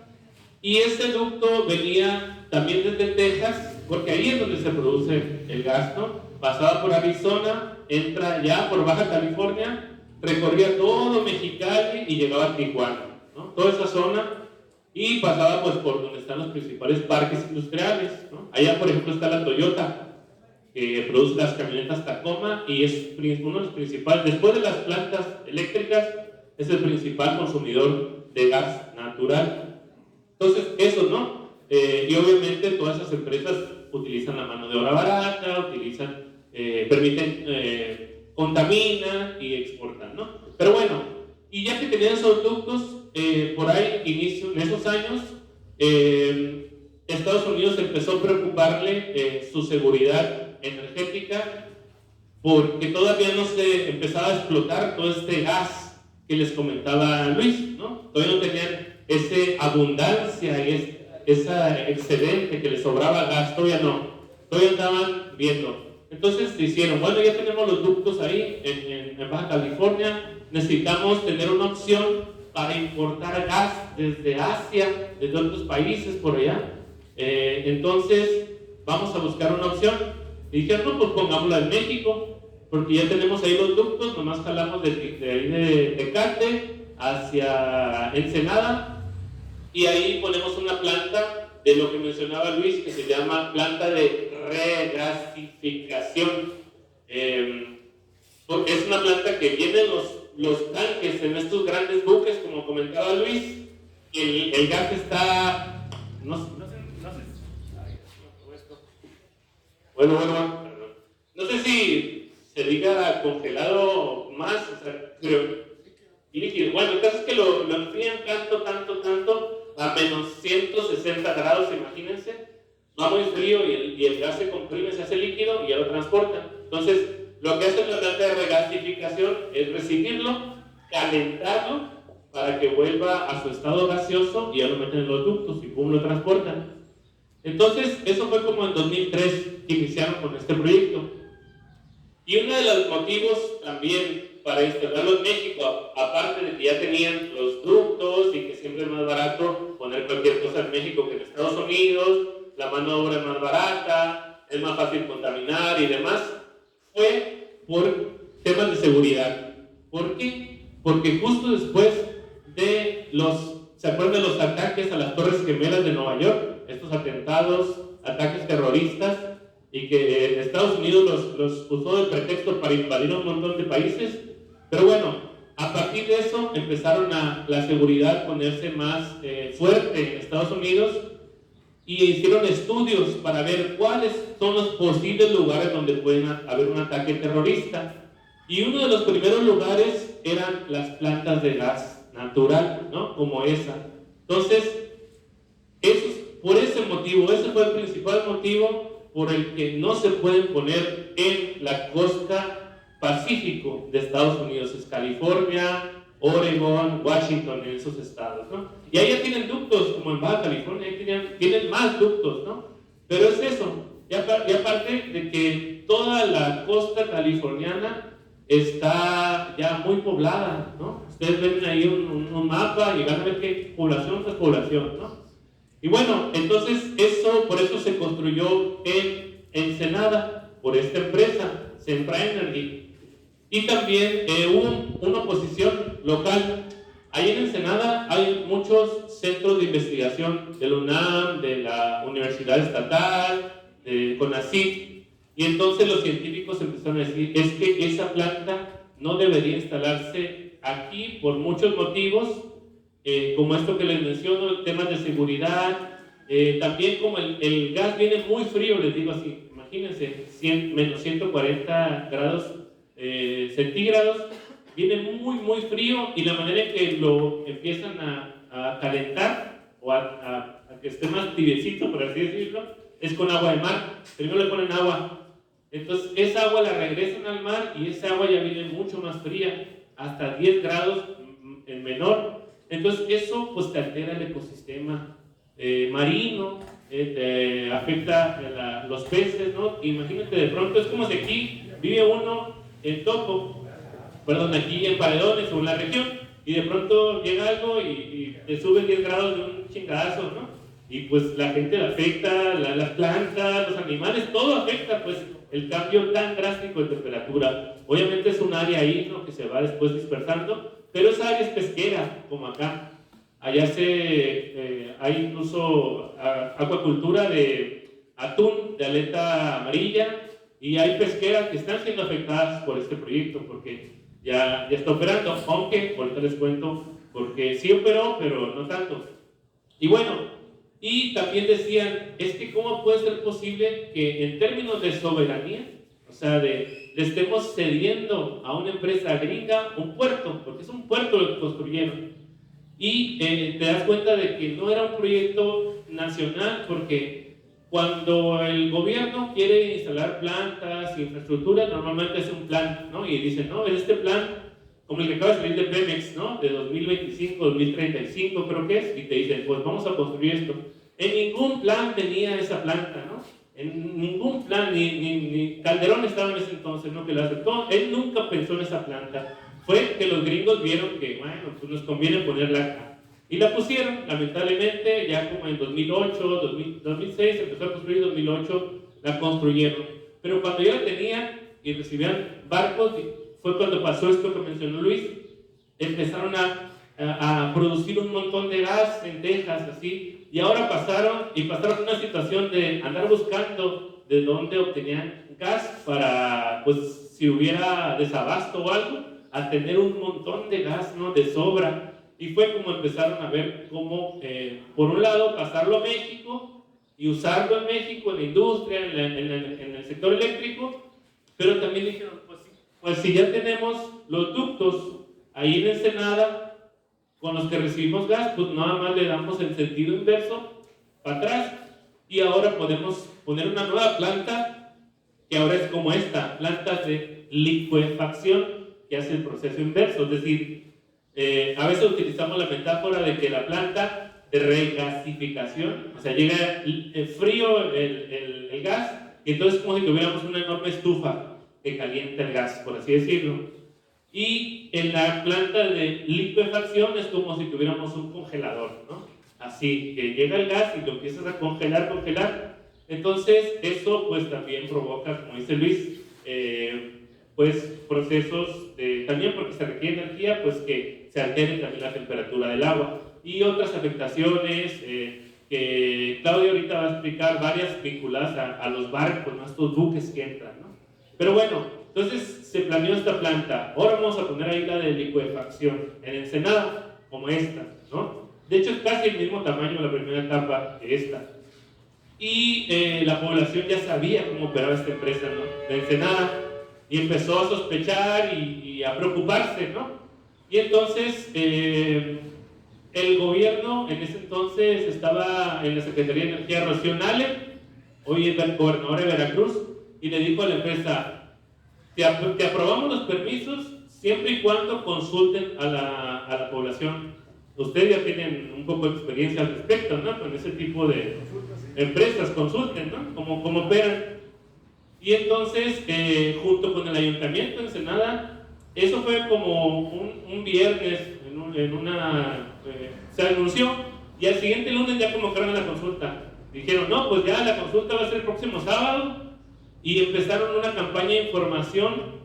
Y ese ducto venía también desde Texas, porque ahí es donde se produce el gas, ¿no? Pasaba por Arizona, entra ya por Baja California, recorría todo Mexicali y llegaba a Tijuana, ¿no? Toda esa zona. Y pasaba pues por donde están los principales parques industriales, ¿no? Allá por ejemplo está la Toyota, que produce las camionetas Tacoma y es uno de los principales, después de las plantas eléctricas, es el principal consumidor de gas natural. Entonces eso, ¿no? Y obviamente todas esas empresas utilizan la mano de obra barata, contaminan y exportan, ¿no? Pero bueno, y ya que tenían esos ductos, por ahí, en esos años, Estados Unidos empezó a preocuparle su seguridad energética, porque todavía no se empezaba a explotar todo este gas que les comentaba Luis, ¿no? Todavía no tenían esa abundancia y esa excedente que les sobraba gas, todavía andaban viendo. Entonces dijeron, bueno, ya tenemos los ductos ahí en Baja California, necesitamos tener una opción para importar gas desde Asia, desde otros países por allá. Entonces vamos a buscar una opción. Y dijeron, no, pues pongámosla en México, porque ya tenemos ahí los ductos, nomás jalamos de ahí de Tecate hacia Ensenada, y ahí ponemos una planta de lo que mencionaba Luis, que se llama planta de regasificación. Es una planta que vienen los tanques en estos grandes buques, como comentaba Luis, y el gas está no sé. Ay, esto. Bueno, perdón. No sé si se diga congelado más, o sea, pero líquido. Bueno, el caso es que lo enfrían tanto, a menos 160 grados, imagínense. Va muy frío y el gas se comprime, se hace líquido y ya lo transportan. Entonces, lo que hace la planta de regasificación es recibirlo, calentarlo para que vuelva a su estado gaseoso y ya lo meten en los ductos y pum, lo transportan. Entonces, eso fue como en 2003 que iniciaron con este proyecto. Y uno de los motivos también para instalarlo en México, aparte de que ya tenían los ductos y que siempre es más barato poner cualquier cosa en México que en Estados Unidos, la mano de obra es más barata, es más fácil contaminar y demás, fue por temas de seguridad. ¿Por qué? Porque justo después de ¿se acuerdan de los ataques a las Torres Gemelas de Nueva York? Estos atentados, ataques terroristas, y que Estados Unidos los usó de pretexto para invadir un montón de países. Pero bueno, a partir de eso empezaron la seguridad a ponerse más fuerte en Estados Unidos y hicieron estudios para ver cuáles son los posibles lugares donde pueden haber un ataque terrorista. Y uno de los primeros lugares eran las plantas de gas natural, ¿no? Como esa. Entonces, por ese motivo, ese fue el principal motivo por el que no se pueden poner en la costa Pacífico de Estados Unidos. Es California, Oregon, Washington, en esos estados, ¿no? Y ahí ya tienen ductos, como en Baja California, ahí tienen más ductos, ¿no? Pero es eso, y aparte de que toda la costa californiana está ya muy poblada, ¿no? Ustedes ven ahí un mapa y van a ver qué población es población, ¿no? Y bueno, entonces por eso se construyó en Ensenada, por esta empresa, Sempra Energy. Y también hubo una oposición local. Ahí en Ensenada hay muchos centros de investigación de la UNAM, de la Universidad Estatal, de CONACYT, y entonces los científicos empezaron a decir, es que esa planta no debería instalarse aquí por muchos motivos, como esto que les menciono, temas de seguridad, también como el gas viene muy frío, les digo así, imagínense, menos 140 grados centígrados, viene muy frío, y la manera en que lo empiezan a calentar o a que esté más tibiecito, por así decirlo, es con agua de mar. Primero le ponen agua, entonces esa agua la regresan al mar y esa agua ya viene mucho más fría, hasta 10 grados en menor. Entonces eso pues te altera el ecosistema marino, te afecta a los peces, ¿no? Imagínate, de pronto es como si aquí vive uno en aquí en Paredones o en la región, y de pronto llega algo y te sube 10 grados de un chingadazo, ¿no? Y pues la gente le afecta, las plantas, los animales, todo afecta, pues el cambio tan drástico de temperatura. Obviamente es un área ahí, ¿no?, que se va después dispersando, pero esa área es pesquera, como acá. Allá hay incluso acuacultura de atún, de aleta amarilla, y hay pesqueras que están siendo afectadas por este proyecto, porque ya está operando, aunque ahorita les cuento, porque sí operó, pero no tanto. Y bueno, y también decían, es que cómo puede ser posible que en términos de soberanía, o sea, le estemos cediendo a una empresa gringa un puerto, porque es un puerto lo que construyeron. Y te das cuenta de que no era un proyecto nacional, porque cuando el gobierno quiere instalar plantas, infraestructura, normalmente es un plan, ¿no? Y dicen, no, en este plan, como el que acaba de salir de Pemex, ¿no?, de 2025, 2035 creo que es, y te dicen, pues vamos a construir esto. En ningún plan tenía esa planta, ¿no? En ningún plan, ni Calderón estaba en ese entonces, ¿no?, que la aceptó. Él nunca pensó en esa planta. Fue que los gringos vieron que, bueno, pues nos conviene ponerla acá. Y la pusieron, lamentablemente, ya como en 2008, 2006, empezó a construir, 2008 la construyeron. Pero cuando ya la tenían y recibían barcos, fue cuando pasó esto que mencionó Luis, empezaron a producir un montón de gas en Texas, así, y ahora pasaron una situación de andar buscando de dónde obtenían gas para, pues, si hubiera desabasto o algo, a tener un montón de gas, ¿no?, de sobra. y fue como empezaron a ver cómo, por un lado, pasarlo a México y usarlo en México, en la industria, en el sector eléctrico, pero también dijeron, pues si ya tenemos los ductos ahí en Ensenada, con los que recibimos gas, pues nada más le damos el sentido inverso para atrás y ahora podemos poner una nueva planta que ahora es como esta, planta de licuefacción que hace el proceso inverso, es decir, a veces utilizamos la metáfora de que la planta de regasificación, o sea, llega frío el gas y entonces es como si tuviéramos una enorme estufa que calienta el gas, por así decirlo. Y en la planta de licuefacción es como si tuviéramos un congelador, ¿no? Así que llega el gas y lo empiezas a congelar. Entonces eso pues también provoca, como dice Luis, pues procesos también porque se requiere energía, pues que se altere también la temperatura del agua y otras afectaciones que Claudia ahorita va a explicar, varias vinculadas a los barcos, ¿no? Estos buques que entran, ¿no? Pero bueno, entonces se planeó esta planta. Ahora vamos a poner ahí la de licuefacción en Ensenada, como esta, ¿no? De hecho es casi el mismo tamaño la primera etapa que esta. Y la población ya sabía cómo operaba esta empresa, ¿no? De Ensenada, y empezó a sospechar y a preocuparse, ¿no? Y entonces el gobierno en ese entonces estaba en la Secretaría de Energía Rocío Nale, hoy es el gobernador de Veracruz, y le dijo a la empresa: te aprobamos los permisos siempre y cuando consulten a la población. Ustedes ya tienen un poco de experiencia al respecto, ¿no? Con ese tipo de empresas, consulten, ¿no? Cómo operan. Y entonces, junto con el Ayuntamiento de Ensenada, eso fue como un viernes, se anunció, y al siguiente lunes ya convocaron a la consulta. Dijeron, no, pues ya la consulta va a ser el próximo sábado. Y empezaron una campaña de información,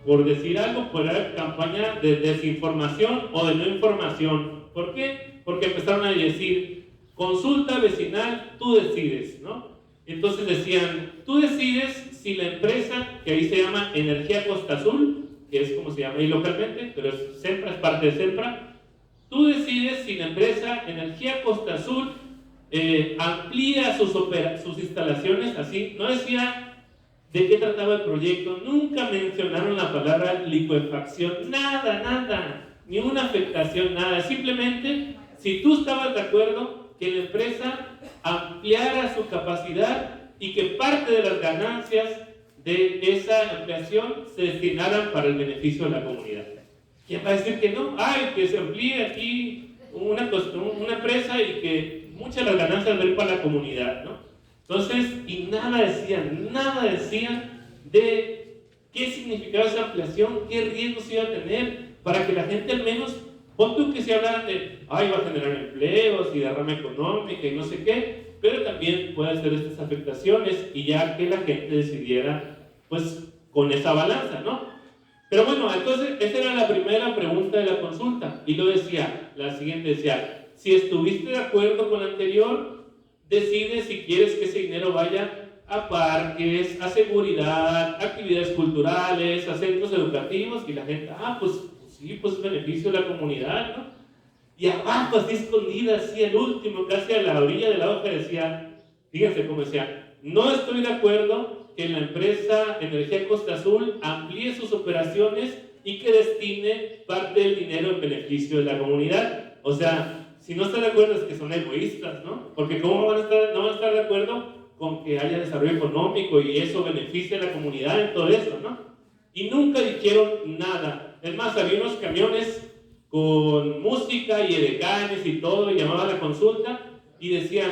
por decir algo, por la campaña de desinformación o de no información. ¿Por qué? Porque empezaron a decir, consulta vecinal, tú decides, ¿no? Entonces decían, tú decides si la empresa, que ahí se llama Energía Costa Azul, que es como se llama ahí localmente, pero es parte de Sempra, tú decides si la empresa Energía Costa Azul amplía sus instalaciones, así, no decía de qué trataba el proyecto, nunca mencionaron la palabra licuefacción, nada, ni una afectación, nada, simplemente si tú estabas de acuerdo que la empresa ampliara su capacidad y que parte de las ganancias de esa ampliación se destinaran para el beneficio de la comunidad. ¿Quién va a decir que no? Ay, que se amplíe aquí una empresa y que muchas de las ganancias van a ir para la comunidad, ¿no? Entonces, y nada decían de qué significaba esa ampliación, qué riesgos iba a tener, para que la gente al menos, pon tú que se hablaran de, ay, va a generar empleos y derrama económica y no sé qué, pero también puede hacer estas afectaciones y ya que la gente decidiera, pues, con esa balanza, ¿no? Pero bueno, entonces, esa era la primera pregunta de la consulta, y lo decía, la siguiente decía, si estuviste de acuerdo con la anterior, decide si quieres que ese dinero vaya a parques, a seguridad, actividades culturales, a centros educativos, y la gente, pues sí, pues es beneficio de la comunidad, ¿no? Y abajo, así escondida, así el último, casi a la orilla de la hoja decía, fíjense cómo decía, no estoy de acuerdo que la empresa Energía Costa Azul amplíe sus operaciones y que destine parte del dinero en beneficio de la comunidad. O sea, si no están de acuerdo es que son egoístas, ¿no? Porque ¿cómo no van a estar de acuerdo con que haya desarrollo económico y eso beneficie a la comunidad en todo eso, ¿no? Y nunca dijeron nada. Es más, había unos camiones con música y edecanes y todo, y llamaban a la consulta y decían,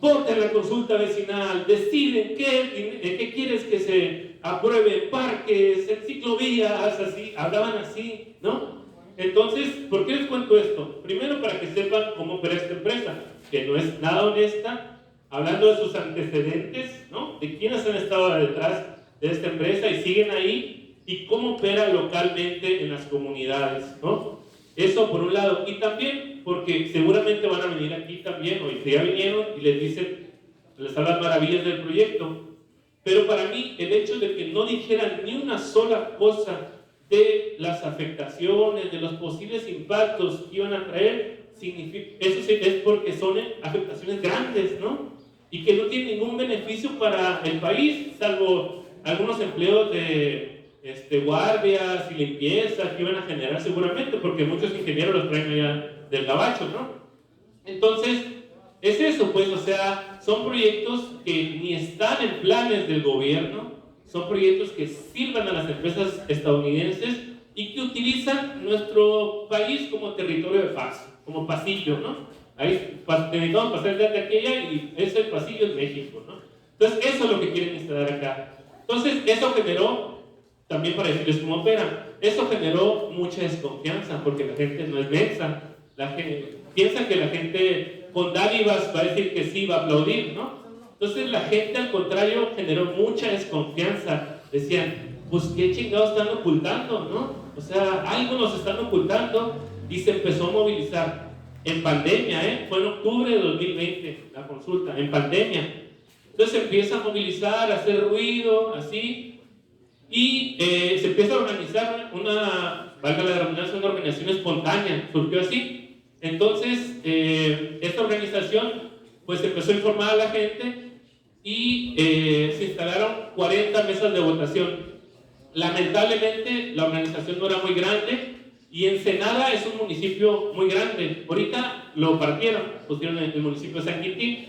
voten la consulta vecinal, deciden qué quieres que se apruebe, parques, en ciclovías, así, hablaban así, ¿no? Entonces, ¿por qué les cuento esto? Primero, para que sepan cómo opera esta empresa, que no es nada honesta, hablando de sus antecedentes, ¿no? De quiénes han estado detrás de esta empresa y siguen ahí, y cómo opera localmente en las comunidades, ¿no? Eso por un lado, y también porque seguramente van a venir aquí también, o ya vinieron y les hablan maravillas del proyecto, pero para mí el hecho de que no dijeran ni una sola cosa de las afectaciones, de los posibles impactos que iban a traer, eso sí, es porque son afectaciones grandes, ¿no? Y que no tienen ningún beneficio para el país, salvo algunos empleos de guardias y limpieza que iban a generar seguramente, porque muchos ingenieros los traen allá del gabacho, ¿no? Entonces, es eso, pues, o sea, son proyectos que ni están en planes del gobierno, son proyectos que sirvan a las empresas estadounidenses y que utilizan nuestro país como territorio de paso, como pasillo, ¿no? Ahí necesitamos pasar de aquí a allá y ese pasillo es México, ¿no? Entonces, eso es lo que quieren instalar acá. Entonces, eso generó, también para decirles cómo operan, eso generó mucha desconfianza porque la gente no es mensa. La gente piensa que la gente con dádivas va a decir que sí, va a aplaudir, ¿no? Entonces la gente al contrario generó mucha desconfianza. Decían, pues qué chingados están ocultando, ¿no? O sea, algo nos están ocultando y se empezó a movilizar. En pandemia, fue en octubre de 2020 la consulta, en pandemia. Entonces se empieza a movilizar, a hacer ruido, así, y se empieza a organizar valga la redundancia, una organización espontánea, surgió así. Entonces, esta organización pues empezó a informar a la gente y se instalaron 40 mesas de votación. Lamentablemente, la organización no era muy grande y Ensenada es un municipio muy grande. Ahorita lo partieron, pusieron el municipio de San Quintín,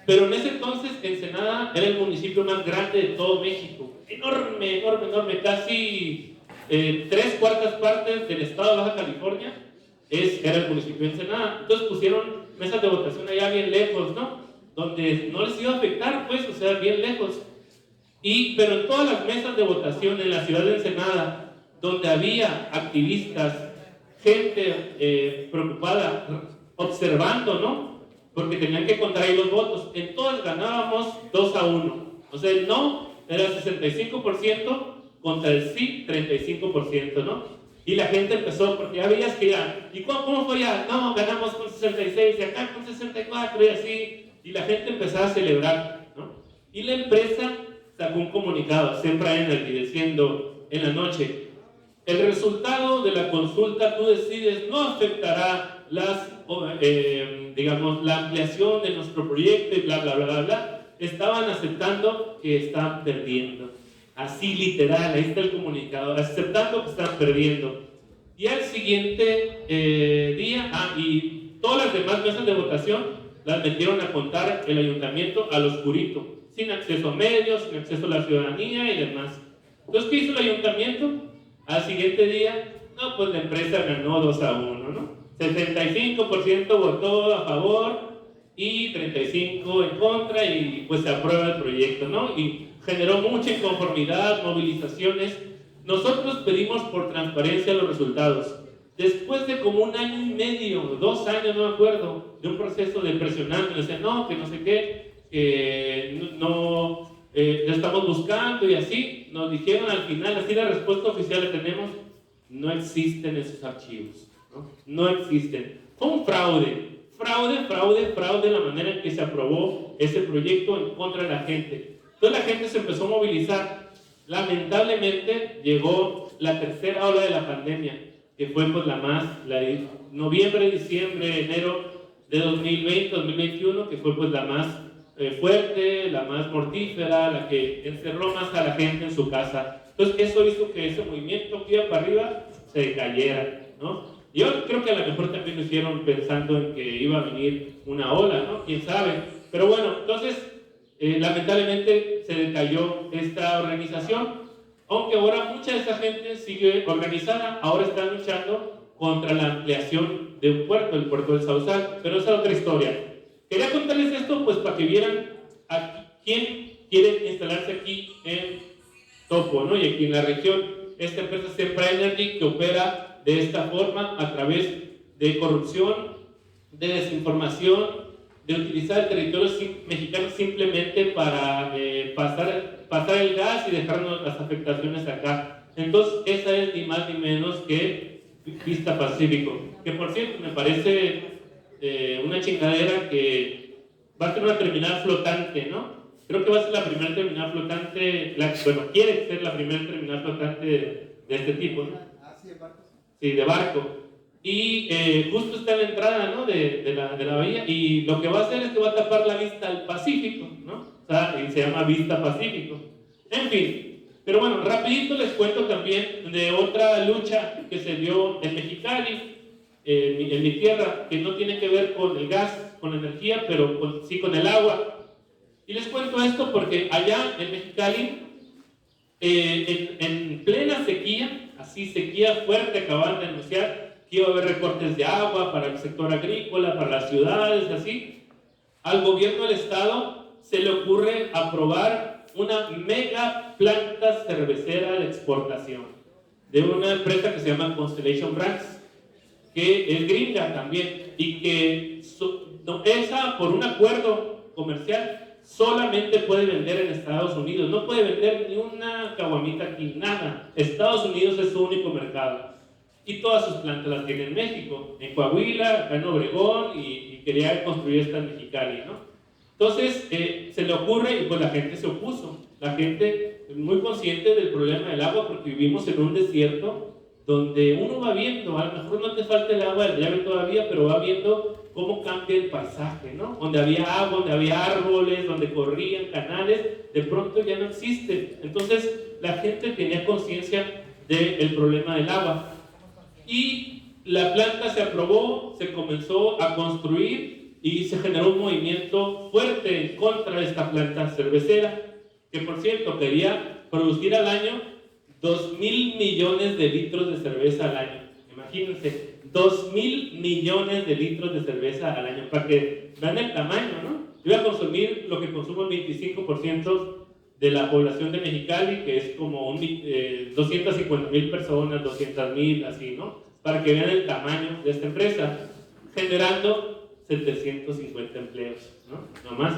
pero en ese entonces Ensenada era el municipio más grande de todo México. Enorme, enorme, enorme, casi 3/4 partes del estado de Baja California era el municipio de Ensenada. Entonces pusieron mesas de votación allá bien lejos, ¿no? Donde no les iba a afectar, pues, o sea, bien lejos. Pero en todas las mesas de votación en la ciudad de Ensenada, donde había activistas, gente preocupada, observando, ¿no? Porque tenían que contar ahí los votos, en todas ganábamos 2-1. O sea, el no era 65% contra el sí 35%, ¿no? Y la gente empezó, porque ya veías que ya, ¿y cómo fue ya? No, ganamos con 66 y acá con 64 y así. Y la gente empezaba a celebrar, ¿no? Y la empresa sacó un comunicado, Sempra Energy, diciendo en la noche, el resultado de la consulta, tú decides, no afectará digamos, la ampliación de nuestro proyecto y bla, bla, bla, bla, bla. Estaban aceptando que están perdiendo. Así literal, ahí está el comunicado, aceptando que están perdiendo. Y al siguiente día, y todas las demás mesas de votación las metieron a contar el ayuntamiento al oscurito, sin acceso a medios, sin acceso a la ciudadanía y demás. Entonces, ¿qué hizo el ayuntamiento? Al siguiente día, no, pues la empresa ganó 2-1, ¿no? 65% votó a favor y 35% en contra y pues se aprueba el proyecto, ¿no? Y generó mucha inconformidad, movilizaciones. Nosotros pedimos por transparencia los resultados. Después de como 1 año y medio, 2 años, no me acuerdo, de un proceso de presionando, decían, no, que no sé qué, lo estamos buscando y así, nos dijeron al final, así la respuesta oficial la tenemos, no existen esos archivos, no existen. Fue un fraude la manera en que se aprobó ese proyecto en contra de la gente. Entonces la gente se empezó a movilizar. Lamentablemente llegó la tercera ola de la pandemia, que fue pues la de noviembre, diciembre, enero de 2020, 2021, que fue pues la más fuerte, la más mortífera, la que encerró más a la gente en su casa. Entonces eso hizo que ese movimiento que iba para arriba se cayera, ¿no? Yo creo que a lo mejor también lo hicieron pensando en que iba a venir una ola, ¿no? Quién sabe. Pero bueno, entonces lamentablemente se decayó esta organización, aunque ahora mucha de esa gente sigue organizada, ahora están luchando contra la ampliación de un puerto, el puerto del Sausal, pero esa es otra historia. Quería contarles esto pues para que vieran a quién quiere instalarse aquí en Topo, ¿no? Y aquí en la región, esta empresa Sempra Energy que opera de esta forma a través de corrupción, de desinformación, de utilizar el territorio mexicano simplemente para pasar el gas y dejarnos las afectaciones acá. Entonces, esa es ni más ni menos que Vista Pacífico, que por cierto me parece una chingadera que va a ser una terminal flotante, ¿no? Creo que va a ser la primera terminal flotante, quiere ser la primera terminal flotante de este tipo, ¿no? Ah, sí, en barcos. Sí, de barco. Y justo está en la entrada, ¿no? de la bahía, y lo que va a hacer es que va a tapar la vista al Pacífico, ¿no? O sea, y se llama Vista Pacífico. En fin, pero bueno, rapidito les cuento también de otra lucha que se dio en Mexicali, en mi tierra, que no tiene que ver con el gas, con la energía, pero sí con el agua. Y les cuento esto porque allá en Mexicali, en plena sequía, así sequía fuerte, acaban de anunciar que iba a haber recortes de agua para el sector agrícola, para las ciudades, así. Al gobierno del estado se le ocurre aprobar una mega planta cervecera de exportación de una empresa que se llama Constellation Brands, que es gringa también, y que esa, por un acuerdo comercial, solamente puede vender en Estados Unidos, no puede vender ni una caguamita aquí, nada. Estados Unidos es su único mercado. Y todas sus plantas las tiene en México, en Coahuila, acá en Obregón, y quería construir esta en Mexicali, ¿no? Entonces, se le ocurre, y pues la gente se opuso. La gente es muy consciente del problema del agua, porque vivimos en un desierto donde uno va viendo, a lo mejor no te falta el agua del llave todavía, pero va viendo cómo cambia el paisaje, ¿no? Donde había agua, donde había árboles, donde corrían canales, de pronto ya no existe. Entonces, la gente tenía conciencia del problema del agua. Y la planta se aprobó, se comenzó a construir y se generó un movimiento fuerte en contra de esta planta cervecera, que por cierto quería producir al año 2,000 millones de litros de cerveza al año. Imagínense, 2,000 millones de litros de cerveza al año, para que vean el tamaño, ¿no? Iba a consumir lo que consume el 25% de la población de Mexicali, que es como 250,000 personas, 200,000, así, ¿no? Para que vean el tamaño de esta empresa, generando 750 empleos, ¿no? No más.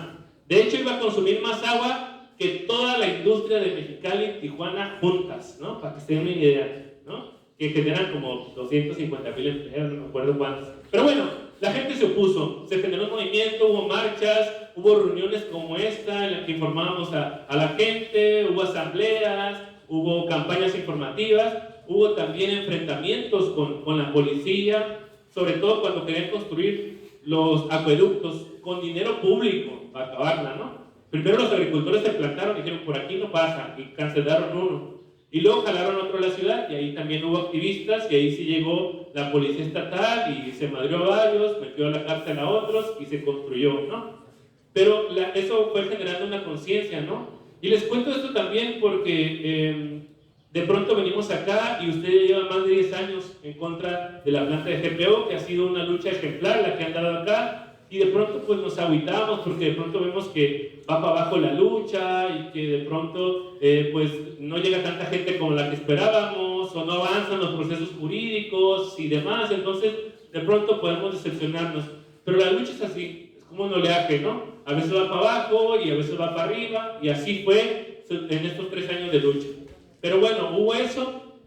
De hecho, iba a consumir más agua que toda la industria de Mexicali y Tijuana juntas, ¿no? Para que se den una idea, ¿no? Que generan como 250,000 empleos, no me acuerdo cuántos. Pero bueno, la gente se opuso, se generó un movimiento, hubo marchas, hubo reuniones como esta en las que informábamos a la gente, hubo asambleas, hubo campañas informativas, hubo también enfrentamientos con la policía, sobre todo cuando querían construir los acueductos con dinero público para acabarla, ¿no? Primero los agricultores se plantaron y dijeron, por aquí no pasa, y cancelaron uno. Y luego jalaron otro a la ciudad, y ahí también hubo activistas, y ahí sí llegó la policía estatal, y se madrió a varios, metió a la cárcel a otros, y se construyó, ¿no? Pero eso fue generando una conciencia, ¿no? Y les cuento esto también porque de pronto venimos acá, y usted ya lleva más de 10 años en contra de la planta de GPO, que ha sido una lucha ejemplar la que han dado acá, y de pronto pues nos agüitamos porque de pronto vemos que va para abajo la lucha y que de pronto pues no llega tanta gente como la que esperábamos o no avanzan los procesos jurídicos y demás, entonces de pronto podemos decepcionarnos, pero la lucha es así, es como un oleaje, ¿no? A veces va para abajo y a veces va para arriba, y así fue en estos 3 años de lucha. Pero bueno, hubo eso,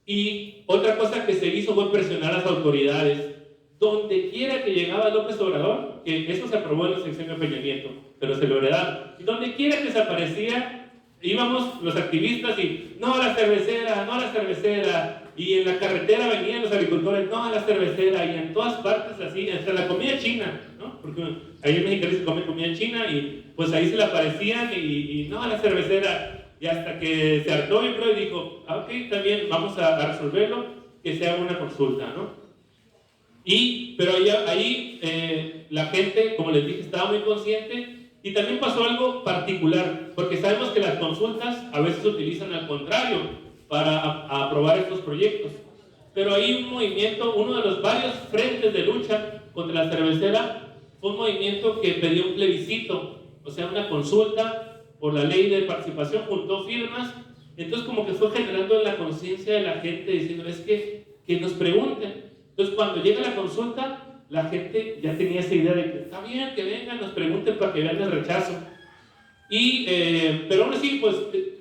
y otra cosa que se hizo fue presionar a las autoridades. Donde quiera que llegaba López Obrador, que eso se aprobó en el sexenio de Peña Nieto, pero se lo heredaron, y donde quiera que se aparecía, íbamos los activistas y no a la cervecera, no a la cervecera, y en la carretera venían los agricultores, no a la cervecera, y en todas partes así, hasta la comida china, ¿no? Porque ahí en México se come comida china, y pues ahí se le aparecían, y no a la cervecera, y hasta que se hartó, yo creo, y dijo, ok, está bien, vamos a resolverlo, que se haga una consulta, ¿no? Pero ahí la gente, como les dije, estaba muy consciente, y también pasó algo particular, porque sabemos que las consultas a veces se utilizan al contrario para aprobar estos proyectos, pero hay un movimiento, uno de los varios frentes de lucha contra la cervecera, fue un movimiento que pidió un plebiscito, o sea, una consulta por la ley de participación, juntó firmas, entonces como que fue generando la conciencia de la gente, diciendo, es que nos pregunten. Entonces, cuando llega la consulta, la gente ya tenía esa idea de que está bien que vengan, nos pregunten para que vean el rechazo. Pero aún así, pues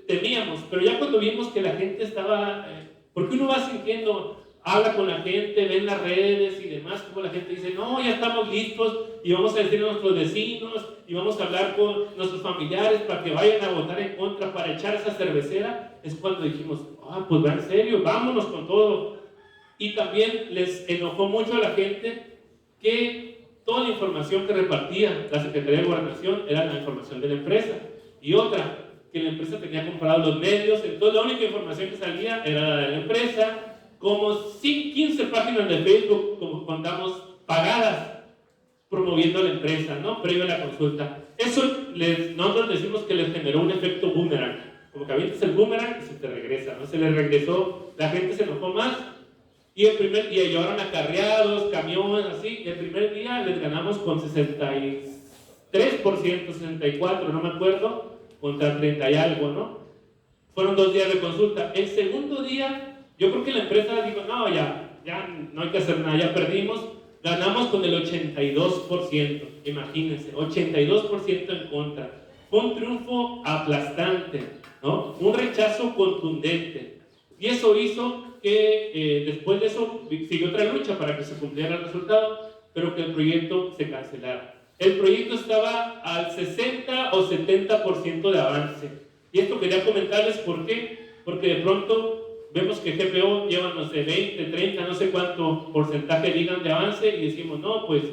temíamos. Pero ya cuando vimos que la gente estaba, porque uno va sintiendo, habla con la gente, ve en las redes y demás, como la gente dice, no, ya estamos listos y vamos a decirle a nuestros vecinos y vamos a hablar con nuestros familiares para que vayan a votar en contra, para echar esa cervecera, es cuando dijimos, pues va en serio, vámonos con todo. Y también les enojó mucho a la gente que toda la información que repartía la Secretaría de Gobernación era la información de la empresa. Y otra, que la empresa tenía comprados los medios, entonces la única información que salía era la de la empresa, como 15 páginas de Facebook, como contamos, pagadas, promoviendo a la empresa, ¿no? Previo a la consulta. Eso nosotros decimos que les generó un efecto boomerang, como que avientas el boomerang y se te regresa, ¿no? Se les regresó, la gente se enojó más, y el primer día llevaron acarreados, camiones, así, y el primer día les ganamos con 63%, 64%, no me acuerdo, contra 30 y algo, ¿no? Fueron 2 días de consulta. El segundo día, yo creo que la empresa dijo, no, ya no hay que hacer nada, ya perdimos. Ganamos con el 82%, imagínense, 82% en contra. Fue un triunfo aplastante, ¿no? Un rechazo contundente. Y eso hizo que después de eso siguió otra lucha para que se cumpliera el resultado, pero que el proyecto se cancelara. El proyecto estaba al 60 o 70% de avance. Y esto quería comentarles por qué, porque de pronto vemos que GPO lleva, no sé, 20, 30, no sé cuánto porcentaje digan de avance y decimos, no, pues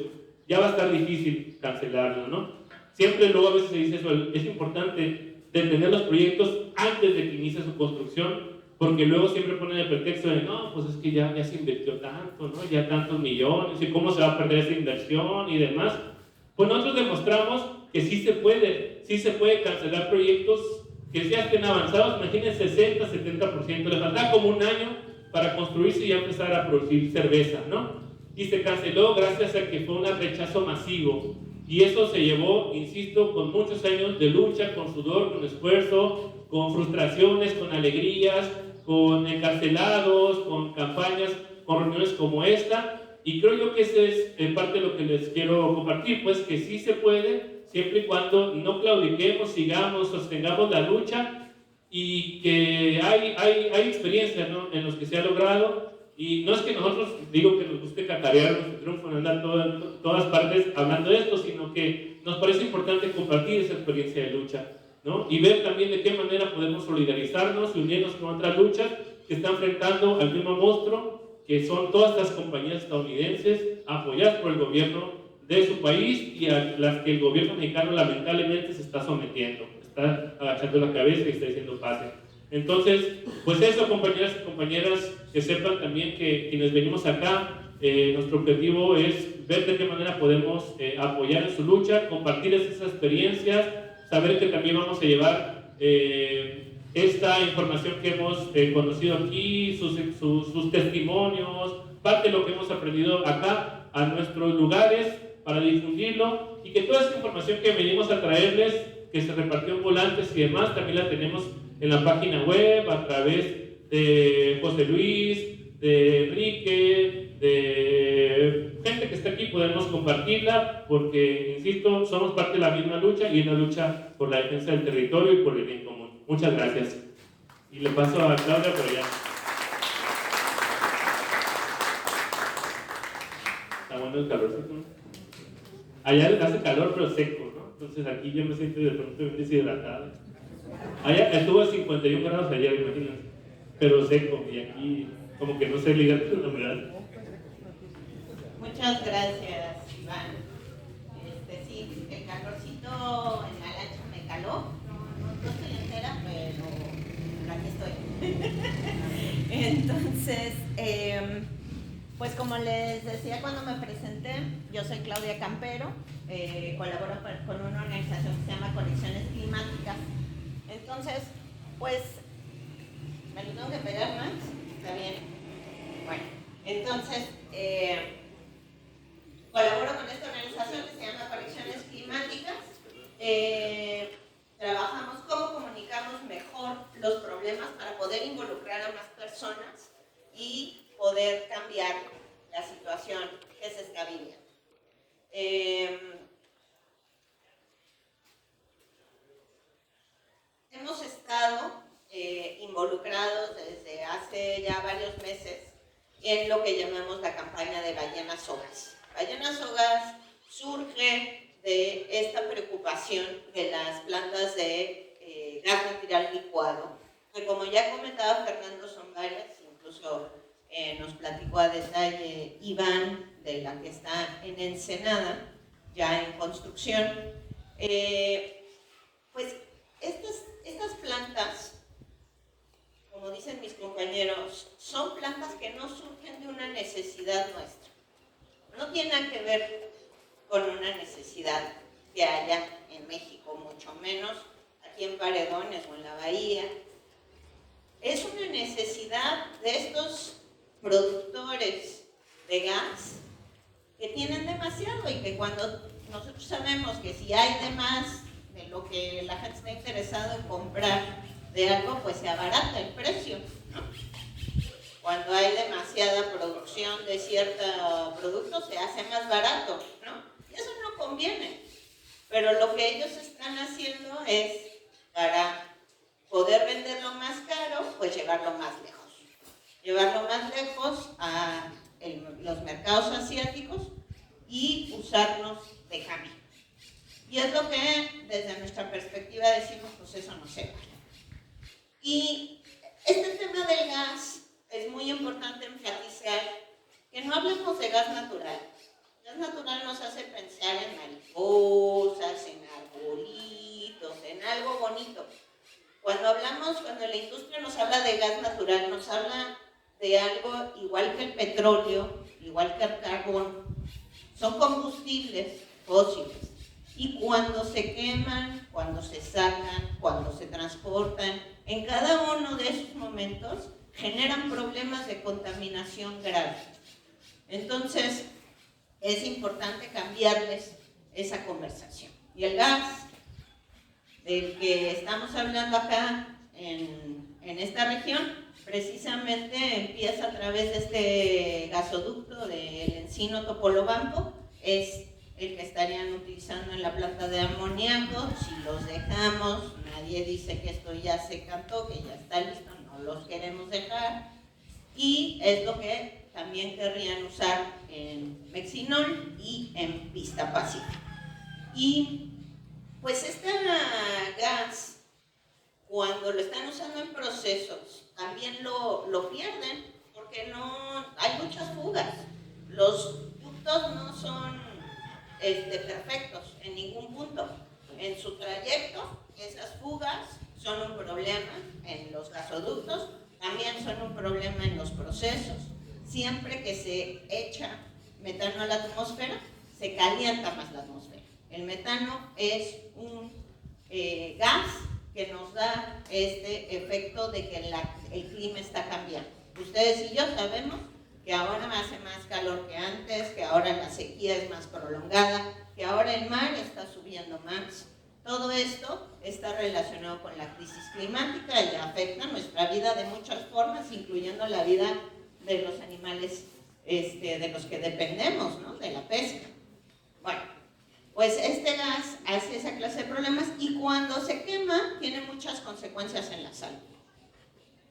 ya va a estar difícil cancelarlo, ¿no? Siempre luego a veces se dice eso, es importante detener los proyectos antes de que inicie su construcción, porque luego siempre ponen el pretexto de, no, pues es que ya se invirtió tanto, ¿no? Ya tantos millones, y cómo se va a perder esa inversión y demás. Pues nosotros demostramos que sí se puede cancelar proyectos que ya estén avanzados, imagínense 60, 70%, le faltaba como un año para construirse y ya empezar a producir cerveza, ¿no? Y se canceló gracias a que fue un rechazo masivo. Y eso se llevó, insisto, con muchos años de lucha, con sudor, con esfuerzo, con frustraciones, con alegrías, con encarcelados, con campañas, con reuniones como esta. Y creo yo que ese es en parte lo que les quiero compartir, pues que sí se puede, siempre y cuando no claudiquemos, sigamos, sostengamos la lucha y que hay experiencias, ¿no?, en los que se ha logrado. Y no es que nosotros, digo, que nos guste cacarear nuestro triunfo, no andar en todas partes hablando de esto, sino que nos parece importante compartir esa experiencia de lucha, ¿no? Y ver también de qué manera podemos solidarizarnos y unirnos con otras luchas que están enfrentando al mismo monstruo, que son todas estas compañías estadounidenses apoyadas por el gobierno de su país y a las que el gobierno mexicano lamentablemente se está sometiendo, está agachando la cabeza y está diciendo pase. Entonces, pues eso, compañeras y compañeras, que sepan también que quienes venimos acá, nuestro objetivo es ver de qué manera podemos apoyar en su lucha, compartir esas experiencias, saber que también vamos a llevar esta información que hemos conocido aquí, sus testimonios, parte de lo que hemos aprendido acá a nuestros lugares para difundirlo, y que toda esta información que venimos a traerles, que se repartió en volantes y demás, también la tenemos en la página web, a través de José Luis, de Enrique, de gente que está aquí, podemos compartirla, porque, insisto, somos parte de la misma lucha, y es la lucha por la defensa del territorio y por el bien común. Muchas gracias. Y le paso a Claudia por allá. Está bueno el calorcito, ¿no? Allá hace calor, pero seco, ¿no? Entonces aquí yo me siento de pronto bien deshidratado. Allá estuvo a 51 grados ayer, imagínense, pero seco, y aquí como que no sé ligar con la humedad. Muchas gracias, Iván. Sí, el calorcito en la lancha me caló. No estoy entera, pero aquí estoy. Entonces, pues como les decía cuando me presenté, yo soy Claudia Campero, colaboro con una organización que se llama Conexiones Climáticas. Entonces, pues, ¿me lo tengo que pegar, Max? Está bien. Bueno, entonces, colaboro con esta organización que se llama Conexiones Climáticas. Trabajamos cómo comunicamos mejor los problemas para poder involucrar a más personas y poder cambiar la situación que se está viviendo. Hemos estado involucrados desde hace ya varios meses en lo que llamamos la campaña de ballenas o gas. Ballenas o gas surge de esta preocupación de las plantas de gas natural licuado, que como ya comentaba Fernando son varias, incluso nos platicó a detalle Iván de la que está en Ensenada, ya en construcción. Pues estas plantas, como dicen mis compañeros, son plantas que no surgen de una necesidad nuestra. No tienen que ver con una necesidad que haya en México, mucho menos aquí en Paredones o en la Bahía. Es una necesidad de estos productores de gas que tienen demasiado y que cuando nosotros sabemos que si hay de más de lo que la gente está interesada en comprar de algo, pues se abarata el precio, ¿no? Cuando hay demasiada producción de cierto producto, se hace más barato, ¿no? Y eso no conviene. Pero lo que ellos están haciendo es, para poder venderlo más caro, pues llevarlo más lejos. Llevarlo más lejos a los mercados asiáticos y usarnos de cambio. Y es lo que, desde nuestra perspectiva, decimos, pues eso no se vale. Y este tema del gas es muy importante enfatizar que no hablamos de gas natural. Gas natural nos hace pensar en mariposas, en arbolitos, en algo bonito. Cuando la industria nos habla de gas natural, nos habla de algo igual que el petróleo, igual que el carbón. Son combustibles fósiles. Y cuando se queman, cuando se sacan, cuando se transportan, en cada uno de esos momentos generan problemas de contaminación grave. Entonces, es importante cambiarles esa conversación. Y el gas del que estamos hablando acá en esta región, precisamente empieza a través de este gasoducto del Encino Topolobampo, es el que estarían utilizando en la planta de amoníaco. Si los dejamos, nadie dice que esto ya se cantó, que ya está listo, no los queremos dejar. Y es lo que también querrían usar en Mexinol y en Vista Pacífica. Y pues este gas, cuando lo están usando en procesos, también lo pierden, porque no hay muchas fugas. Los ductos no son perfectos en ningún punto. En su trayecto, esas fugas son un problema en los gasoductos, también son un problema en los procesos. Siempre que se echa metano a la atmósfera, se calienta más la atmósfera. El metano es un gas que nos da este efecto de que el clima está cambiando. Ustedes y yo sabemos que ahora hace más calor que antes, que ahora la sequía es más prolongada, que ahora el mar está subiendo más. Todo esto está relacionado con la crisis climática y afecta nuestra vida de muchas formas, incluyendo la vida de los animales de los que dependemos, ¿no? De la pesca. Bueno, pues este gas hace esa clase de problemas y cuando se quema tiene muchas consecuencias en la salud,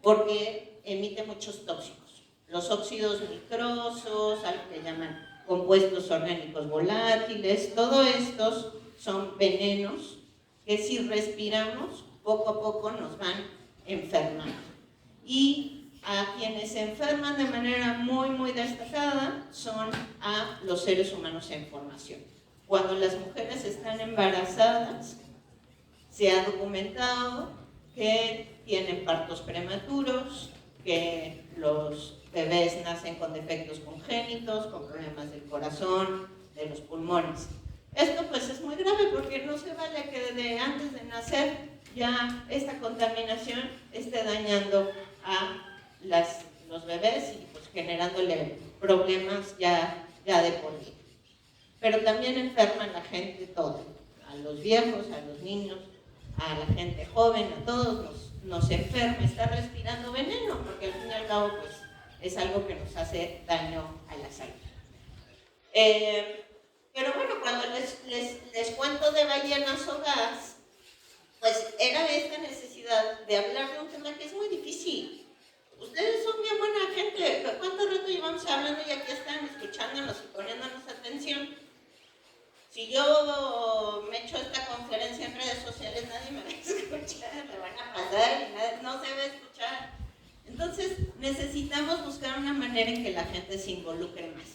porque emite muchos tóxicos. Los óxidos nitrosos, algo que llaman compuestos orgánicos volátiles, todos estos son venenos que si respiramos, poco a poco nos van enfermando. Y a quienes se enferman de manera muy, muy destacada son a los seres humanos en formación. Cuando las mujeres están embarazadas, se ha documentado que tienen partos prematuros, que los bebés nacen con defectos congénitos, con problemas del corazón, de los pulmones. Esto pues es muy grave porque no se vale que desde antes de nacer ya esta contaminación esté dañando a los bebés y pues generándole problemas ya de por vida. Pero también enferman a la gente toda, a los viejos, a los niños, a la gente joven, a todos nos enferma, está respirando veneno, porque al fin y al cabo pues es algo que nos hace daño a la salud. Pero bueno, cuando les cuento de ballenas o gas, pues era esta necesidad de hablar de un tema que es muy difícil. ustedes son bien buena gente, ¿cuánto rato llevamos hablando y aquí están escuchándonos y poniéndonos atención? Si yo me echo esta conferencia en redes sociales, nadie me va a escuchar, me van a pasar y no se va a escuchar. Entonces, necesitamos buscar una manera en que la gente se involucre más.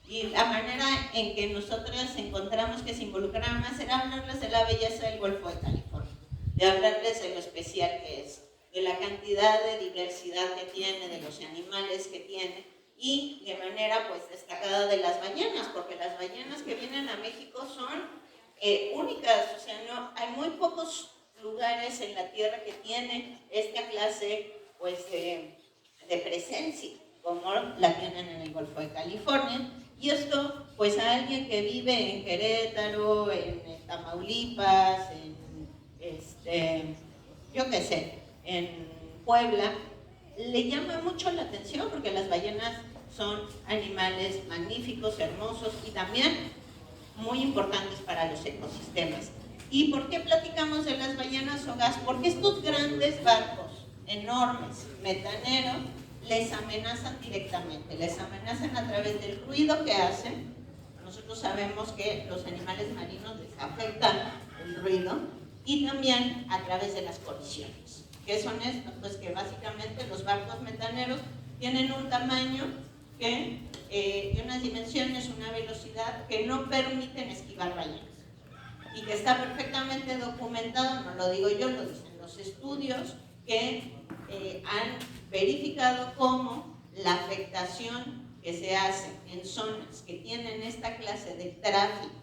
Y la manera en que nosotros encontramos que se involucraran más era hablarles de la belleza del Golfo de California, de hablarles de lo especial que es, de la cantidad de diversidad que tiene, de los animales que tiene, y de manera pues destacada de las ballenas, porque las ballenas que vienen a México son únicas, o sea, no, hay muy pocos lugares en la Tierra que tienen esta clase pues de presencia, como la tienen en el Golfo de California. Y esto, pues a alguien que vive en Querétaro, en Tamaulipas, yo qué sé, en Puebla, le llama mucho la atención porque las ballenas son animales magníficos, hermosos y también muy importantes para los ecosistemas. ¿Y por qué platicamos de las ballenas hogas? Porque estos grandes barcos, enormes, metaneros, les amenazan directamente, les amenazan a través del ruido que hacen. Nosotros sabemos que los animales marinos les afectan el ruido, y también a través de las colisiones. ¿Qué son estos? Pues que básicamente los barcos metaneros tienen un tamaño y unas dimensiones, una velocidad que no permiten esquivar ballenas, y que está perfectamente documentado, no lo digo yo, lo dicen los estudios que han verificado cómo la afectación que se hace en zonas que tienen esta clase de tráfico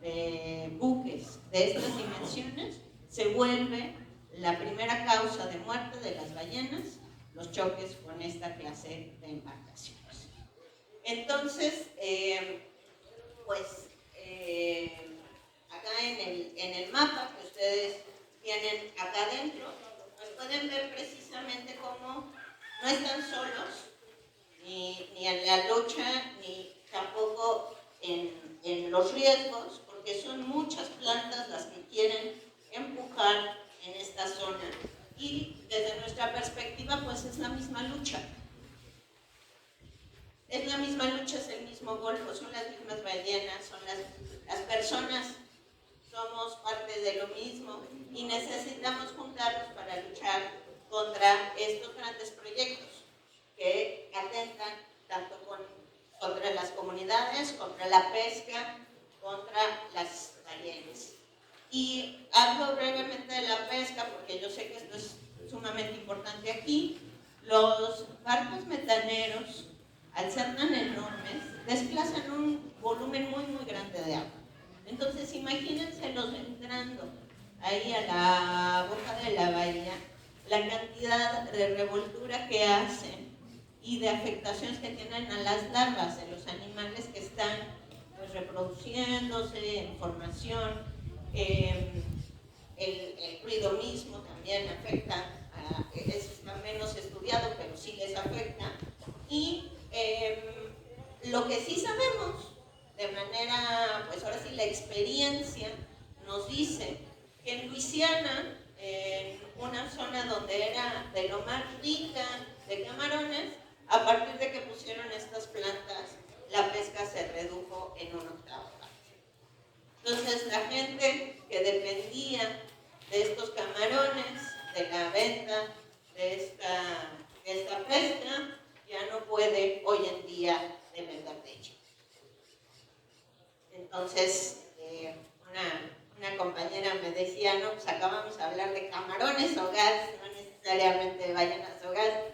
de buques de estas dimensiones se vuelve la primera causa de muerte de las ballenas, los choques con esta clase de embarcaciones. Entonces, acá en el mapa que ustedes tienen acá adentro, pues pueden ver precisamente cómo no están solos, ni en la lucha, ni tampoco en los riesgos, porque son muchas plantas las que quieren empujar en esta zona, y desde nuestra perspectiva pues es la misma lucha. Es la misma lucha, es el mismo golfo, son las mismas ballenas, son las personas, somos parte de lo mismo y necesitamos juntarnos para luchar contra estos grandes proyectos que atentan tanto contra las comunidades, contra la pesca, contra las ballenas. Y hablo brevemente de la pesca porque yo sé que esto es sumamente importante aquí. Los barcos metaneros, al ser tan enormes, desplazan un volumen muy, muy grande de agua. Entonces, imagínenselos entrando ahí a la boca de la bahía, la cantidad de revoltura que hacen y de afectaciones que tienen a las larvas de los animales que están pues, reproduciéndose en formación. El ruido mismo también afecta, está menos estudiado, pero sí les afecta. Y lo que sí sabemos, de manera, pues ahora sí la experiencia nos dice que en Luisiana, en una zona donde era de lo más rica de camarones, a partir de que pusieron estas plantas, la pesca se redujo en un 1/8 parte. Entonces la gente que dependía de estos camarones, de la venta de esta pesca, ya no puede hoy en día depender de ello. Entonces, una compañera me decía, no, pues acabamos de hablar de camarones hogares, no necesariamente de ballenas hogares,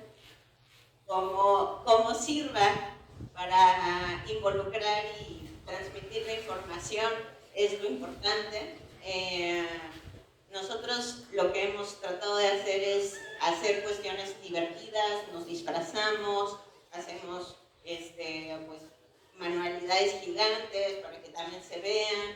como sirva para involucrar y transmitir la información es lo importante. Nosotros lo que hemos tratado de hacer es hacer cuestiones divertidas, nos disfrazamos, hacemos pues, manualidades gigantes para que también se vean.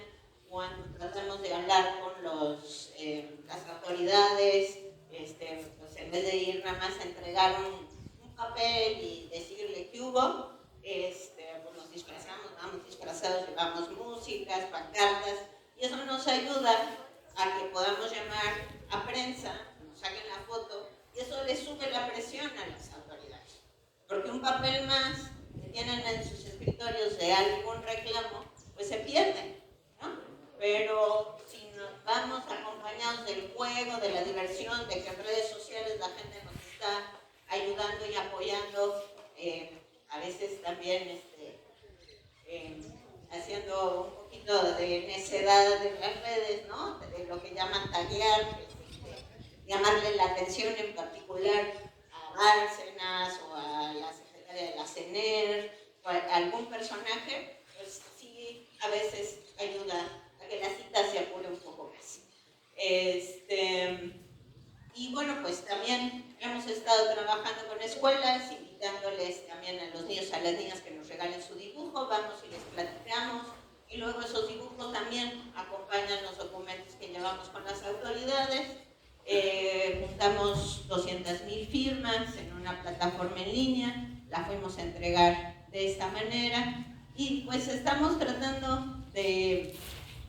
Cuando tratamos de hablar con las autoridades, pues en vez de ir nada más a entregar un papel y decirle qué hubo, pues nos disfrazamos, vamos disfrazados, llevamos músicas, pancartas, y eso nos ayuda a que podamos llamar a prensa, nos saquen la foto y eso le sube la presión a las autoridades. Porque un papel más que tienen en sus escritorios de algún reclamo, pues se pierde, ¿no? Pero si nos vamos acompañados del juego, de la diversión, de que en redes sociales la gente nos está ayudando y apoyando, a veces también haciendo un poquito de necedad en las redes, ¿no? De lo que llaman taguear, llamarle la atención en particular a Bárcenas o a la secretaria de la CENER o a algún personaje, pues sí, a veces ayuda a que la cita se apure un poco más. Y bueno, pues también hemos estado trabajando con escuelas, invitándoles también a los niños, a las niñas que nos regalen su dibujo, vamos y les platicamos, y luego esos dibujos también acompañan los documentos que llevamos con las autoridades. Juntamos 200,000 firmas en una plataforma en línea, la fuimos a entregar de esta manera, y pues estamos tratando de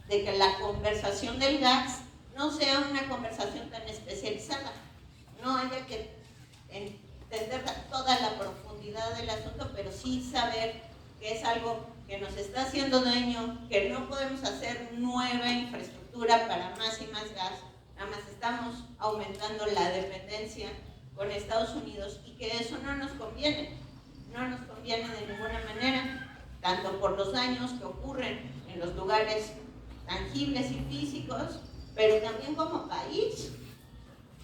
que la conversación del GACS no sea una conversación tan especializada, no haya que entender toda la profundidad del asunto, pero sí saber que es algo que nos está haciendo daño, que no podemos hacer nueva infraestructura para más y más gas, nada más estamos aumentando la dependencia con Estados Unidos y que eso no nos conviene de ninguna manera, tanto por los daños que ocurren en los lugares tangibles y físicos, pero también como país,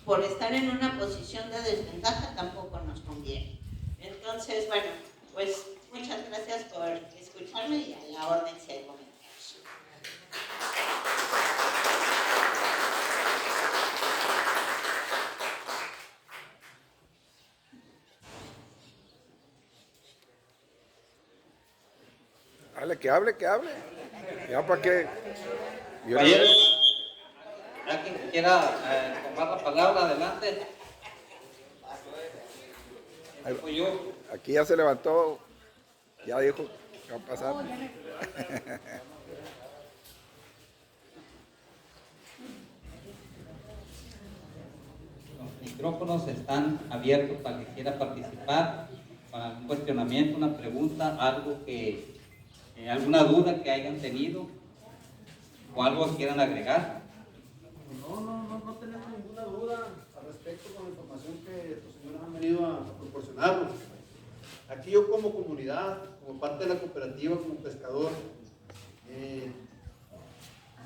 por estar en una posición de desventaja tampoco nos conviene. Entonces, bueno, pues muchas gracias por escucharme y a la orden si hay comentarios. Hable, que hable. Ya para qué. Compañero, ya quien quiera tomar la palabra, adelante. Fui yo. Aquí ya se levantó, ya dijo que va a pasar. Los micrófonos están abiertos para que quiera participar, para un cuestionamiento, una pregunta, algo que, alguna duda que hayan tenido o algo que quieran agregar. No tenemos ninguna duda al respecto con la información que estos señores han venido a proporcionarnos. Aquí yo como comunidad, como parte de la cooperativa, como pescador,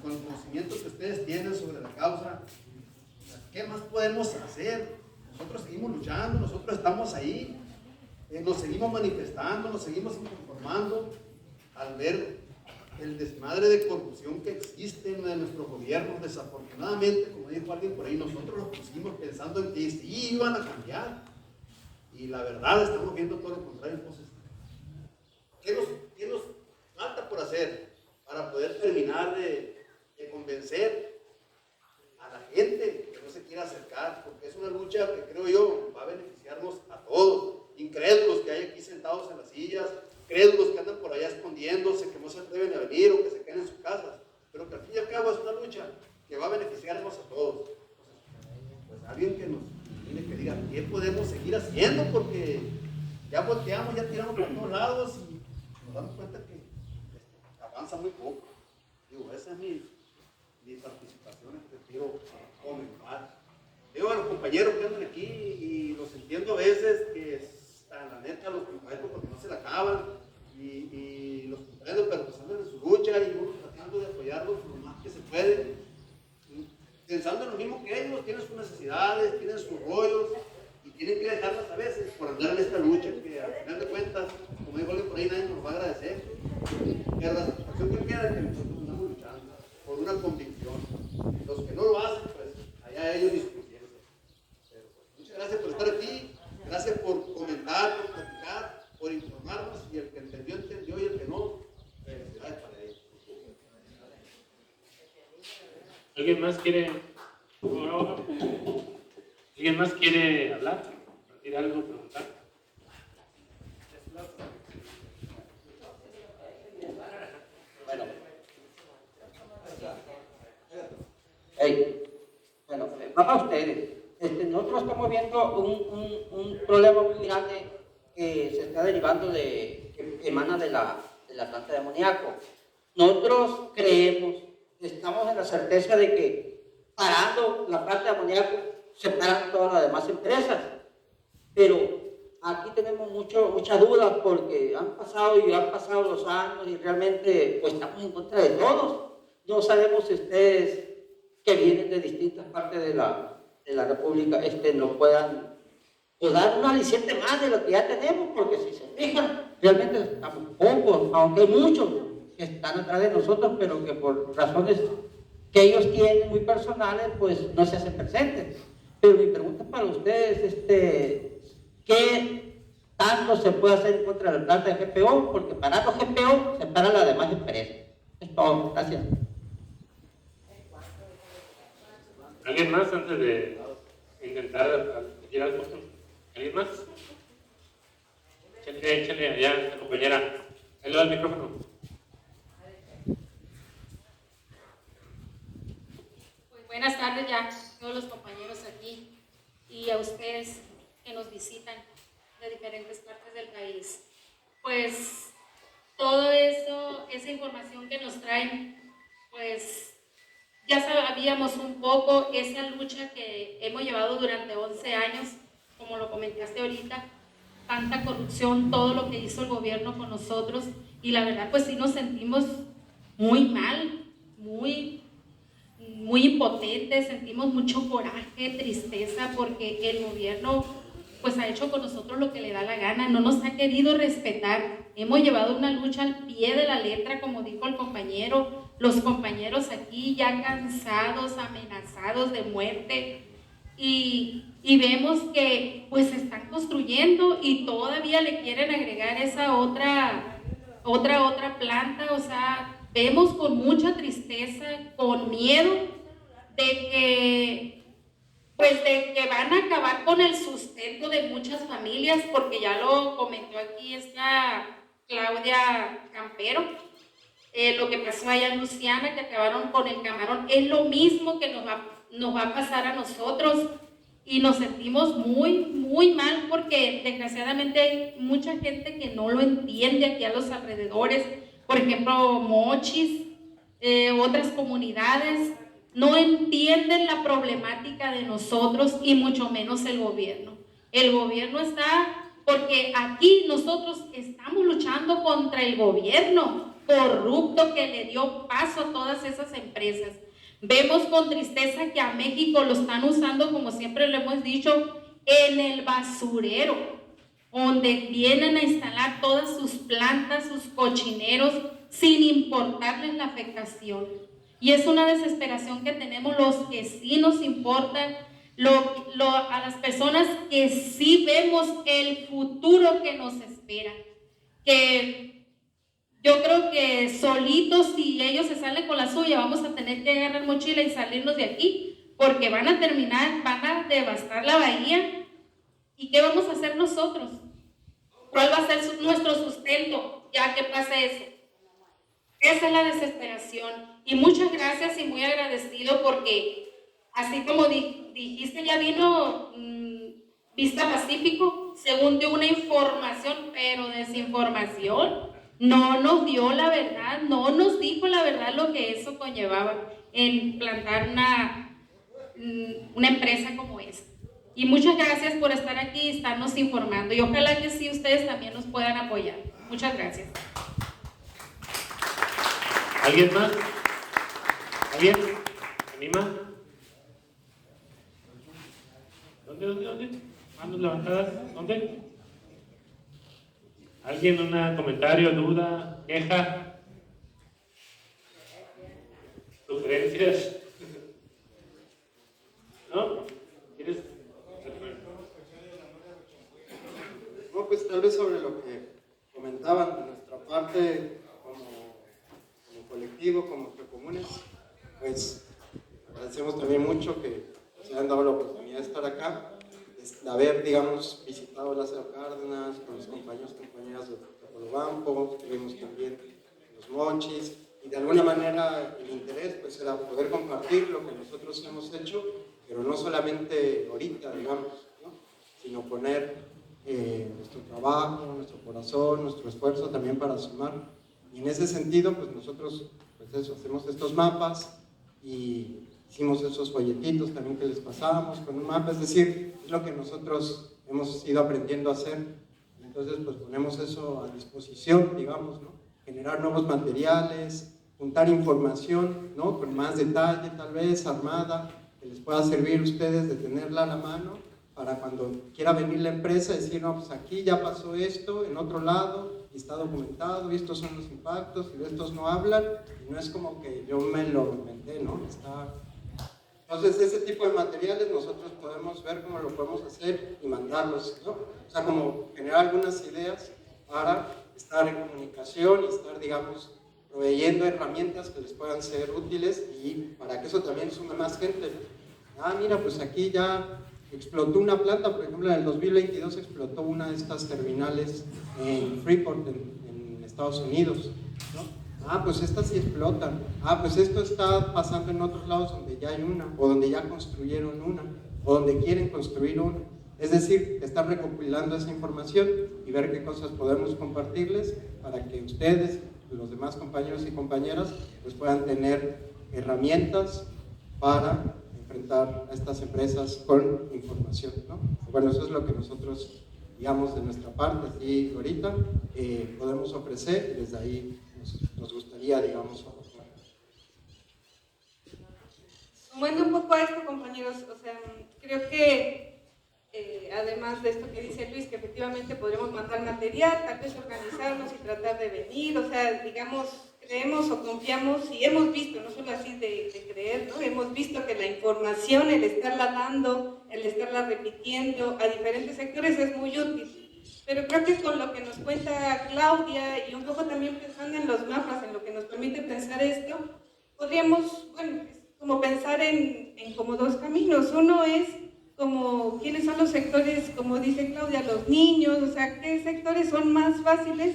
con el conocimiento que ustedes tienen sobre la causa, ¿qué más podemos hacer? Nosotros seguimos luchando, nosotros estamos ahí, nos seguimos manifestando, nos seguimos inconformando al ver el desmadre de corrupción que existe en nuestro gobierno. Desafortunadamente, como dijo alguien por ahí, nosotros los pusimos pensando en que sí iban a cambiar, y la verdad estamos viendo todo lo contrario. Entonces, ¿qué nos falta por hacer para poder terminar de convencer a la gente que no se quiera acercar? Porque es una lucha que creo yo va a beneficiarnos a todos, incrédulos que hay aquí sentados en las sillas, crédulos que andan por allá escondiéndose, que no se atreven a venir o que se queden en sus casas, pero que al fin y al cabo es una lucha que va a beneficiarnos a todos. Entonces, pues alguien que nos tiene que diga qué podemos seguir haciendo, porque ya volteamos, ya tiramos por todos lados y nos damos cuenta que avanza muy poco. Digo, esa es mi participación, quiero comentar. Digo a los compañeros que andan aquí, y los entiendo a veces que la neta los compañeros porque no se la acaban, y los compañeros pero pues andan en su lucha y uno tratando de apoyarlos lo más que se puede, pensando en lo mismo que ellos, tienen sus necesidades, tienen sus rollos y tienen que dejarlas a veces por andar en esta lucha que al final de cuentas, como dijo alguien por ahí, nadie nos va a agradecer, pero la satisfacción que queda es que nosotros estamos luchando por una convicción. Los que no lo hacen, pues allá ellos y su conciencia. Pero pues, muchas gracias por estar aquí. Gracias por comentar, por platicar, por informarnos, y el que entendió, entendió, y el que no, felicidades para ellos. ¿Alguien más quiere? ¿Alguien más quiere hablar? ¿Compartir algo? ¿Preguntar? Bueno, bueno, para ustedes, nosotros estamos viendo un problema muy grande que se está derivando que emana de la planta de amoníaco. Nosotros creemos, estamos en la certeza de que parando la planta de amoníaco se paran todas las demás empresas, pero aquí tenemos muchas dudas porque han pasado los años y realmente pues estamos en contra de todos. No sabemos si ustedes que vienen de distintas partes de la República nos puedan dar un aliciente más de lo que ya tenemos, porque si se fijan, realmente estamos pocos, aunque hay muchos que están atrás de nosotros, pero que por razones que ellos tienen muy personales, pues no se hacen presentes. Pero mi pregunta para ustedes, ¿qué tanto se puede hacer en contra de la planta de GPO? Porque para los GPO se paran las demás empresas. Es todo, gracias. ¿Alguien más antes de intentar decir algo? ¿Alguien más? Échale allá, la compañera. Ahí le da el micrófono. Pues buenas tardes ya a todos los compañeros aquí y a ustedes que nos visitan de diferentes partes del país. Pues todo eso, esa información que nos traen, pues ya sabíamos un poco esa lucha que hemos llevado durante 11 años, como lo comentaste ahorita, tanta corrupción, todo lo que hizo el gobierno con nosotros, y la verdad pues sí nos sentimos muy mal, muy impotentes, sentimos mucho coraje, tristeza, porque el gobierno pues ha hecho con nosotros lo que le da la gana, no nos ha querido respetar. Hemos llevado una lucha al pie de la letra, como dijo el compañero, los compañeros aquí ya cansados, amenazados de muerte, y vemos que pues se están construyendo y todavía le quieren agregar esa otra planta. O sea, vemos con mucha tristeza, con miedo de que van a acabar con el sustento de muchas familias, porque ya lo comentó aquí esta Claudia Campero, lo que pasó allá en Luciana, que acabaron con el camarón, es lo mismo que nos va a pasar a nosotros, y nos sentimos muy mal, porque desgraciadamente hay mucha gente que no lo entiende aquí a los alrededores, por ejemplo Mochis, otras comunidades no entienden la problemática de nosotros, y mucho menos el gobierno. El gobierno está, porque aquí nosotros estamos luchando contra el gobierno corrupto que le dio paso a todas esas empresas. Vemos con tristeza que a México lo están usando, como siempre lo hemos dicho, en el basurero, donde vienen a instalar todas sus plantas, sus cochineros, sin importarles la afectación. Y es una desesperación que tenemos los que sí nos importan, a las personas que sí vemos el futuro que nos espera. Que yo creo que solitos, si ellos se salen con la suya, vamos a tener que agarrar mochila y salirnos de aquí, porque van a devastar la bahía. ¿Y qué vamos a hacer nosotros? ¿Cuál va a ser nuestro sustento ya que pase eso? Esa es la desesperación. Y muchas gracias y muy agradecido, porque así como dijiste, ya vino Vista Pacífico, según dio una información, pero desinformación. No nos dio la verdad, no nos dijo la verdad lo que eso conllevaba en plantar una empresa como esa. Y muchas gracias por estar aquí y estarnos informando. Y ojalá que sí ustedes también nos puedan apoyar. Muchas gracias. ¿Alguien más? ¿Alguien? ¿Anima? ¿Dónde? Manos levantadas. ¿Dónde? ¿Alguien? ¿Un comentario, duda, queja? ¿Sugerencias? ¿No? ¿Quieres? No, pues tal vez sobre lo que comentaban de nuestra parte como colectivo, como Geocomunes, pues agradecemos también mucho que se hayan dado la oportunidad de estar acá, de haber, digamos, visitado Lázaro Cárdenas con los compañeros y compañeras de Topolobampo, estuvimos también en los Mochis, y de alguna manera el interés pues era poder compartir lo que nosotros hemos hecho, pero no solamente ahorita, digamos, ¿no? Sino poner nuestro trabajo, nuestro corazón, nuestro esfuerzo también para sumar. Y en ese sentido, pues nosotros, pues eso, hacemos estos mapas y hicimos esos folletitos también que les pasábamos con un mapa, es decir, es lo que nosotros hemos ido aprendiendo a hacer. Entonces, pues ponemos eso a disposición, digamos, ¿no? Generar nuevos materiales, juntar información, ¿no? Con más detalle, tal vez, armada, que les pueda servir a ustedes de tenerla a la mano, para cuando quiera venir la empresa, decir, no, pues aquí ya pasó esto, en otro lado, y está documentado, y estos son los impactos, y de estos no hablan, y no es como que yo me lo inventé, ¿no? Entonces, ese tipo de materiales nosotros podemos ver cómo lo podemos hacer y mandarlos, ¿no? O sea, como generar algunas ideas para estar en comunicación y estar, digamos, proveyendo herramientas que les puedan ser útiles y para que eso también sume más gente. Ah, mira, pues aquí ya explotó una planta, por ejemplo, en el 2022 explotó una de estas terminales en Freeport, en Estados Unidos, ¿no? Ah, pues estas sí explotan. Ah, pues esto está pasando en otros lados donde ya hay una, o donde ya construyeron una, o donde quieren construir una. Es decir, estar recopilando esa información y ver qué cosas podemos compartirles para que ustedes, los demás compañeros y compañeras, pues puedan tener herramientas para enfrentar a estas empresas con información, ¿no? Bueno, eso es lo que nosotros, digamos, de nuestra parte, aquí ahorita, podemos ofrecer y desde ahí nos gustaría, digamos, aportar. Sumando un poco a esto, compañeros, o sea, creo que además de esto que dice Luis, que efectivamente podremos mandar material, tal vez organizarnos y tratar de venir, o sea, digamos, creemos o confiamos y hemos visto, no solo así de creer, ¿no? Hemos visto que la información, el estarla dando, el estarla repitiendo a diferentes sectores es muy útil. Pero creo que con lo que nos cuenta Claudia y un poco también pensando en los mapas, en lo que nos permite pensar esto, podríamos, bueno, es como pensar en como dos caminos. Uno es como quiénes son los sectores, como dice Claudia, los niños, o sea, qué sectores son más fáciles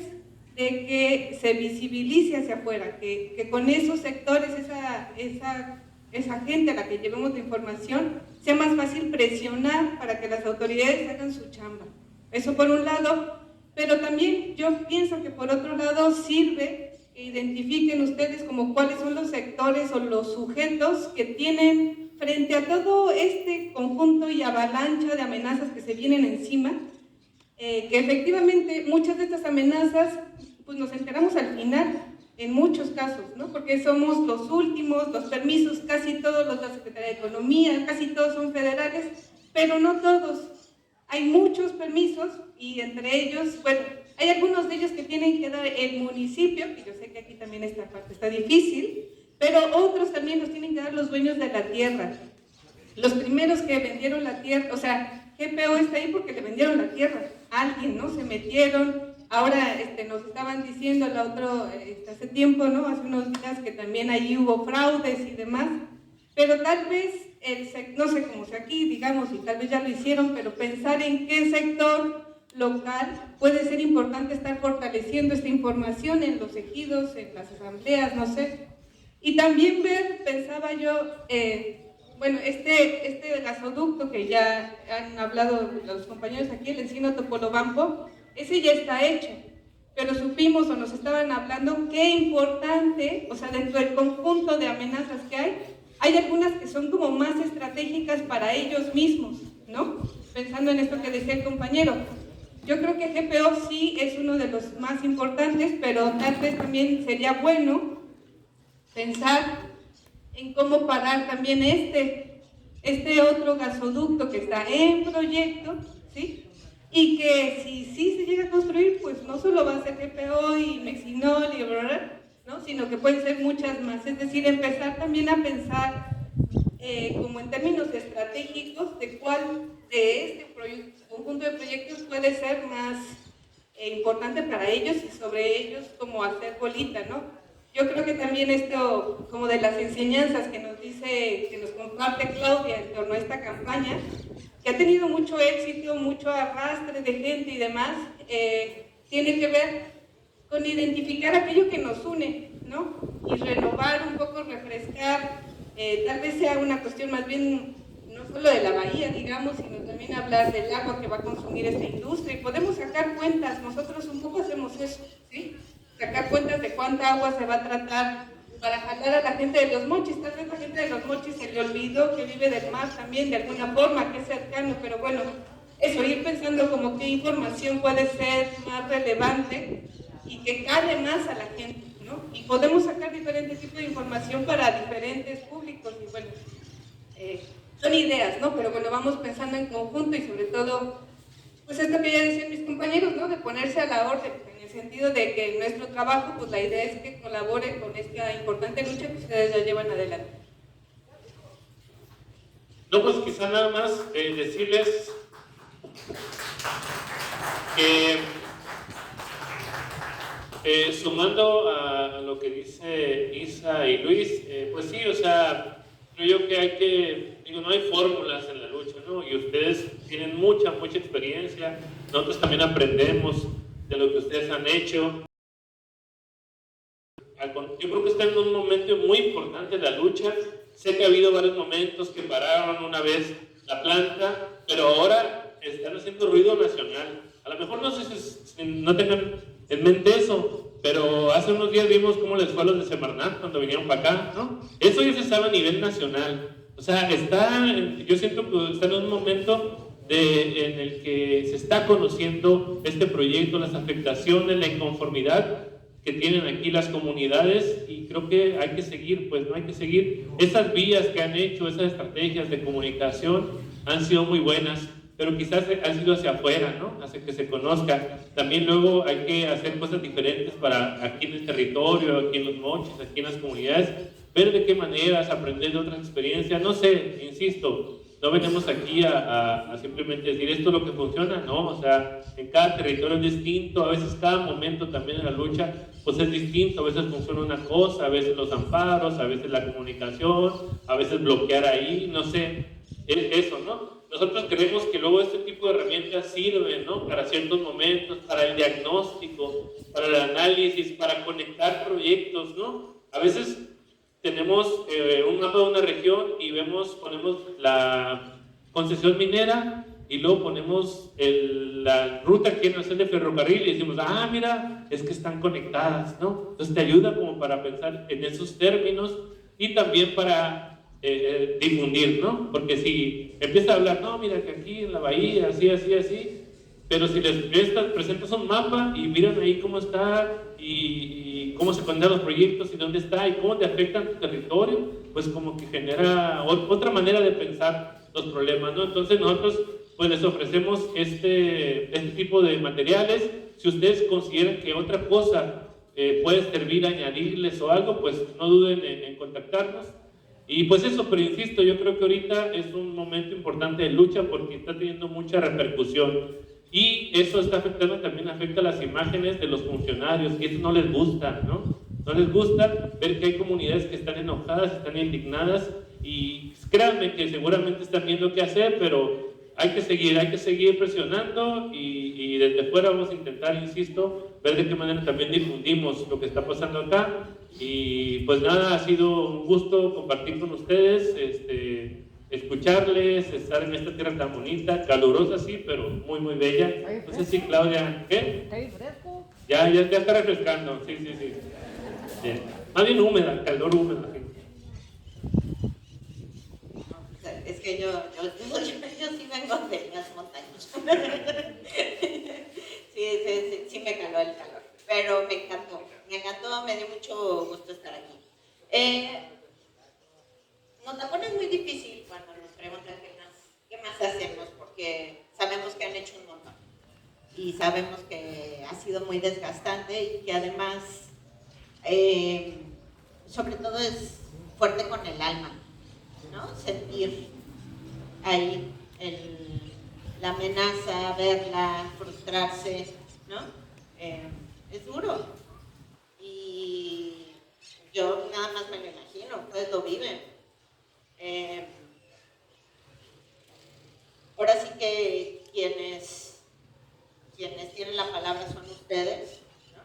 de que se visibilice hacia afuera, que con esos sectores, esa gente a la que llevemos la información, sea más fácil presionar para que las autoridades hagan su chamba. Eso por un lado, pero también yo pienso que por otro lado sirve que identifiquen ustedes como cuáles son los sectores o los sujetos que tienen frente a todo este conjunto y avalancha de amenazas que se vienen encima, que efectivamente muchas de estas amenazas pues nos enteramos al final, en muchos casos, ¿no? Porque somos los últimos, los permisos casi todos los de la Secretaría de Economía, casi todos son federales, pero no todos. Hay muchos permisos y entre ellos, bueno, hay algunos de ellos que tienen que dar el municipio, que yo sé que aquí también esta parte está difícil, pero otros también los tienen que dar los dueños de la tierra. Los primeros que vendieron la tierra, o sea, GPO está ahí porque le vendieron la tierra a alguien, ¿no? Se metieron, ahora nos estaban diciendo hace tiempo, ¿no? Hace unos días que también ahí hubo fraudes y demás, pero tal vez, no sé cómo sea aquí, digamos, y tal vez ya lo hicieron, pero pensar en qué sector local puede ser importante estar fortaleciendo esta información en los ejidos, en las asambleas, no sé. Y también ver, pensaba yo, bueno, este gasoducto que ya han hablado los compañeros aquí, el Encino Topolobampo, ese ya está hecho, pero supimos o nos estaban hablando qué importante, o sea, dentro del conjunto de amenazas que hay algunas que son como más estratégicas para ellos mismos, ¿no? Pensando en esto que decía el compañero. Yo creo que GPO sí es uno de los más importantes, pero tal vez también sería bueno pensar en cómo parar también este otro gasoducto que está en proyecto, ¿sí? Y que si sí se llega a construir, pues no solo va a ser GPO y Mexinol y ¿no? Sino que pueden ser muchas más, es decir, empezar también a pensar como en términos estratégicos de cuál de este conjunto de proyectos puede ser más importante para ellos y sobre ellos como hacer bolita, ¿no? Yo creo que también esto, como de las enseñanzas que nos dice, que nos comparte Claudia en torno a esta campaña, que ha tenido mucho éxito, mucho arrastre de gente y demás, tiene que ver con identificar aquello que nos une, ¿no? Y renovar un poco, refrescar, tal vez sea una cuestión más bien, no no solo de la bahía, digamos, sino también hablar del agua que va a consumir esta industria. Y podemos sacar cuentas, nosotros un poco hacemos eso, ¿sí? Sacar cuentas de cuánta agua se va a tratar para jalar a la gente de Los Mochis. Tal vez la gente de Los Mochis se le olvidó que vive del mar también, de alguna forma, que es cercano, pero bueno, eso, ir pensando como qué información puede ser más relevante y que cale más a la gente, ¿no? Y podemos sacar diferentes tipos de información para diferentes públicos y bueno, son ideas, ¿no? Pero bueno, vamos pensando en conjunto y sobre todo, pues esto que ya decían mis compañeros, ¿no? De ponerse a la orden, en el sentido de que nuestro trabajo, pues la idea es que colabore con esta importante lucha que ustedes ya llevan adelante. No, pues quizá nada más decirles que sumando a lo que dice Isa y Luis, pues sí, o sea, creo yo que hay que, digo, no hay fórmulas en la lucha, ¿no? Y ustedes tienen mucha experiencia, nosotros también aprendemos de lo que ustedes han hecho. Yo creo que están en un momento muy importante de la lucha. Sé que ha habido varios momentos que pararon una vez la planta, pero ahora están haciendo ruido nacional. A lo mejor no sé si no tengan en mente eso, pero hace unos días vimos cómo les fue a los de Semarnat cuando vinieron para acá, ¿no? Eso ya se sabe a nivel nacional. O sea, yo siento que está en un momento en el que se está conociendo este proyecto, las afectaciones, la inconformidad que tienen aquí las comunidades, y creo que hay que seguir, pues no hay que seguir esas vías que han hecho, esas estrategias de comunicación han sido muy buenas, pero quizás han sido hacia afuera, ¿no? Hacia que se conozca. También luego hay que hacer cosas diferentes para aquí en el territorio, aquí en Los Mochis, aquí en las comunidades, ver de qué maneras, aprender de otras experiencias, no sé, insisto, no venimos aquí a simplemente decir esto es lo que funciona, no, o sea, en cada territorio es distinto, a veces cada momento también en la lucha pues es distinto, a veces funciona una cosa, a veces los amparos, a veces la comunicación, a veces bloquear ahí, no sé, eso, ¿no? Nosotros creemos que luego este tipo de herramientas sirven, ¿no? Para ciertos momentos, para el diagnóstico, para el análisis, para conectar proyectos, ¿no? A veces tenemos un mapa de una región y ponemos la concesión minera y luego ponemos la ruta que quieren hacer de ferrocarril y decimos, ah, mira, es que están conectadas, ¿no? Entonces te ayuda como para pensar en esos términos y también para difundir, ¿no? Porque si empieza a hablar, no, mira que aquí en la bahía, así, pero si les presentas un mapa y miran ahí cómo está y cómo se conectan los proyectos y dónde está y cómo te afectan tu territorio, pues como que genera otra manera de pensar los problemas, ¿no? Entonces nosotros pues les ofrecemos este tipo de materiales. Si ustedes consideran que otra cosa puede servir a añadirles o algo, pues no duden en contactarnos. Y pues eso, pero insisto, yo creo que ahorita es un momento importante de lucha porque está teniendo mucha repercusión. Y eso está afectando, también afecta las imágenes de los funcionarios, y eso no les gusta, ¿no? No les gusta ver que hay comunidades que están enojadas, están indignadas, y créanme que seguramente están viendo qué hacer, pero hay que seguir presionando, y desde fuera vamos a intentar, insisto, ver de qué manera también difundimos lo que está pasando acá. Y pues nada, ha sido un gusto compartir con ustedes, escucharles, estar en esta tierra tan bonita, calurosa sí, pero muy bella. No sé si Claudia, ¿qué? ¿Está bien fresco? Ya está refrescando, sí. Bien. Más bien húmeda, calor húmedo. Es que yo sí vengo de las montañas. sí me caló el calor, pero me encantó, me dio mucho gusto estar aquí. Nos la pone muy difícil cuando nos preguntan qué más hacemos, porque sabemos que han hecho un montón y sabemos que ha sido muy desgastante y que además, sobre todo es fuerte con el alma, ¿no? Sentir ahí la amenaza, verla, frustrarse, ¿no? Es duro. Y yo nada más me lo imagino, ustedes lo viven. Ahora sí que quienes tienen la palabra son ustedes, ¿no?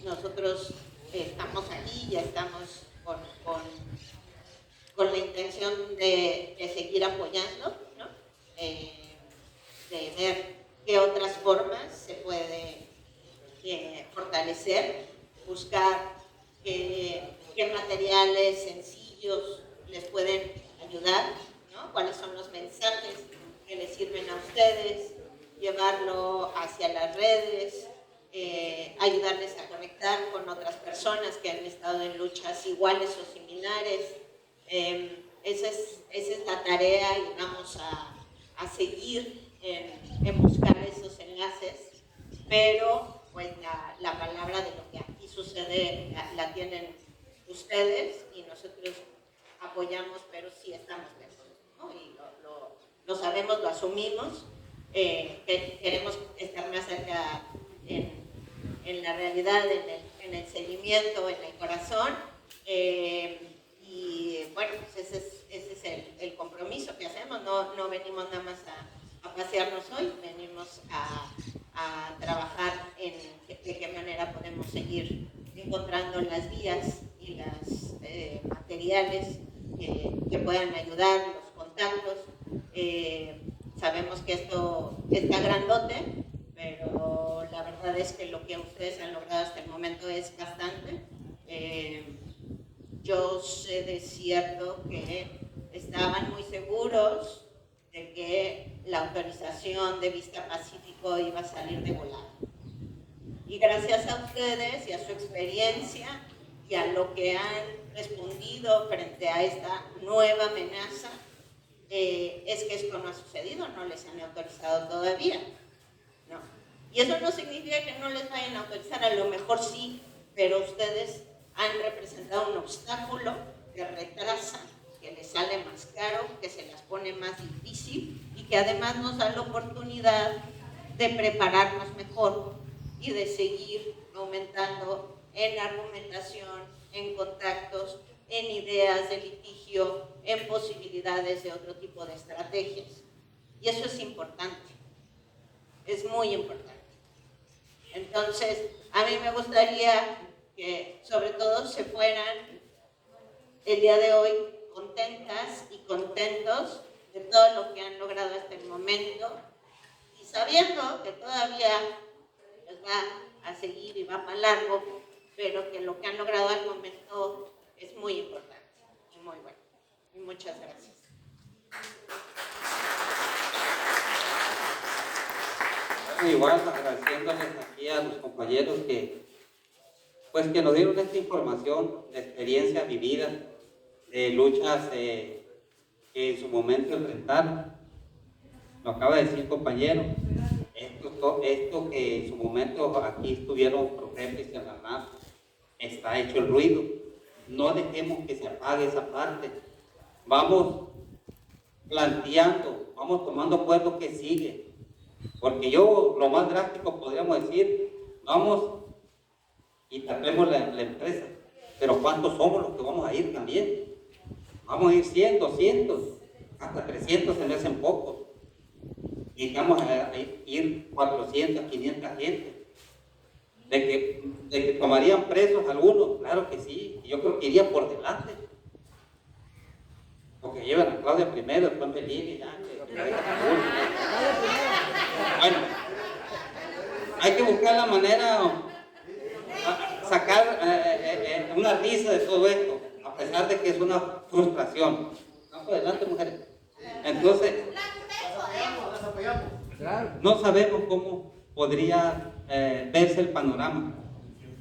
Nosotros estamos aquí, ya estamos con la intención intención de seguir apoyando, ¿no? De ver qué otras formas se puede fortalecer, buscar qué materiales sencillos les pueden ayudar, ¿no? Cuáles son los mensajes que les sirven a ustedes, llevarlo hacia las redes, ayudarles a conectar con otras personas que han estado en luchas iguales o similares. Esa es la tarea y vamos a seguir en buscar esos enlaces, pero pues la palabra de lo que aquí sucede la tienen ustedes y nosotros apoyamos, pero sí estamos lejos, ¿no? Y lo sabemos, lo asumimos, queremos estar más cerca en la realidad, en el seguimiento, en el corazón, y bueno, pues ese es el compromiso que hacemos. No venimos nada más a pasearnos hoy, venimos a trabajar en de qué manera podemos seguir encontrando las vías y los materiales que puedan ayudar, los contactos. Sabemos que esto está grandote, pero la verdad es que lo que ustedes han logrado hasta el momento es bastante. Yo sé de cierto que estaban muy seguros de que la autorización de Vista Pacífico iba a salir de volada. Y gracias a ustedes y a su experiencia y a lo que han respondido frente a esta nueva amenaza, es que esto no ha sucedido, no les han autorizado todavía, ¿no? Y eso no significa que no les vayan a autorizar, a lo mejor sí, pero ustedes han representado un obstáculo que retrasa, que les sale más caro, que se las pone más difícil y que además nos da la oportunidad de prepararnos mejor y de seguir aumentando en argumentación, en contactos, en ideas de litigio, en posibilidades de otro tipo de estrategias. Y eso es importante, es muy importante. Entonces, a mí me gustaría que sobre todo se fueran el día de hoy contentas y contentos de todo lo que han logrado hasta el momento y sabiendo que todavía les va a seguir y va para largo, pero que lo que han logrado al momento es muy importante y muy bueno. Y muchas gracias. Bueno, igual agradeciéndoles aquí a los compañeros que nos dieron esta información de experiencias vividas, de luchas que en su momento enfrentaron. Lo acaba de decir compañero, esto que en su momento aquí estuvieron Profetes y Alarnaz, está hecho el ruido. No dejemos que se apague esa parte. Vamos planteando, vamos tomando acuerdo que sigue. Porque lo más drástico podríamos decir, vamos y tapemos la empresa. Pero ¿cuántos somos los que vamos a ir también? Vamos a ir 100, 200, hasta 300 se me hacen pocos. Y vamos a ir 400, 500 gente. De que tomarían presos algunos, claro que sí. Yo creo que iría por delante. Porque llevan a Claudia primero, después Melilla y ya. Bueno, hay que buscar la manera, sacar una risa de todo esto, a pesar de que es una frustración. Vamos adelante, mujeres. Entonces, no sabemos cómo podría verse el panorama.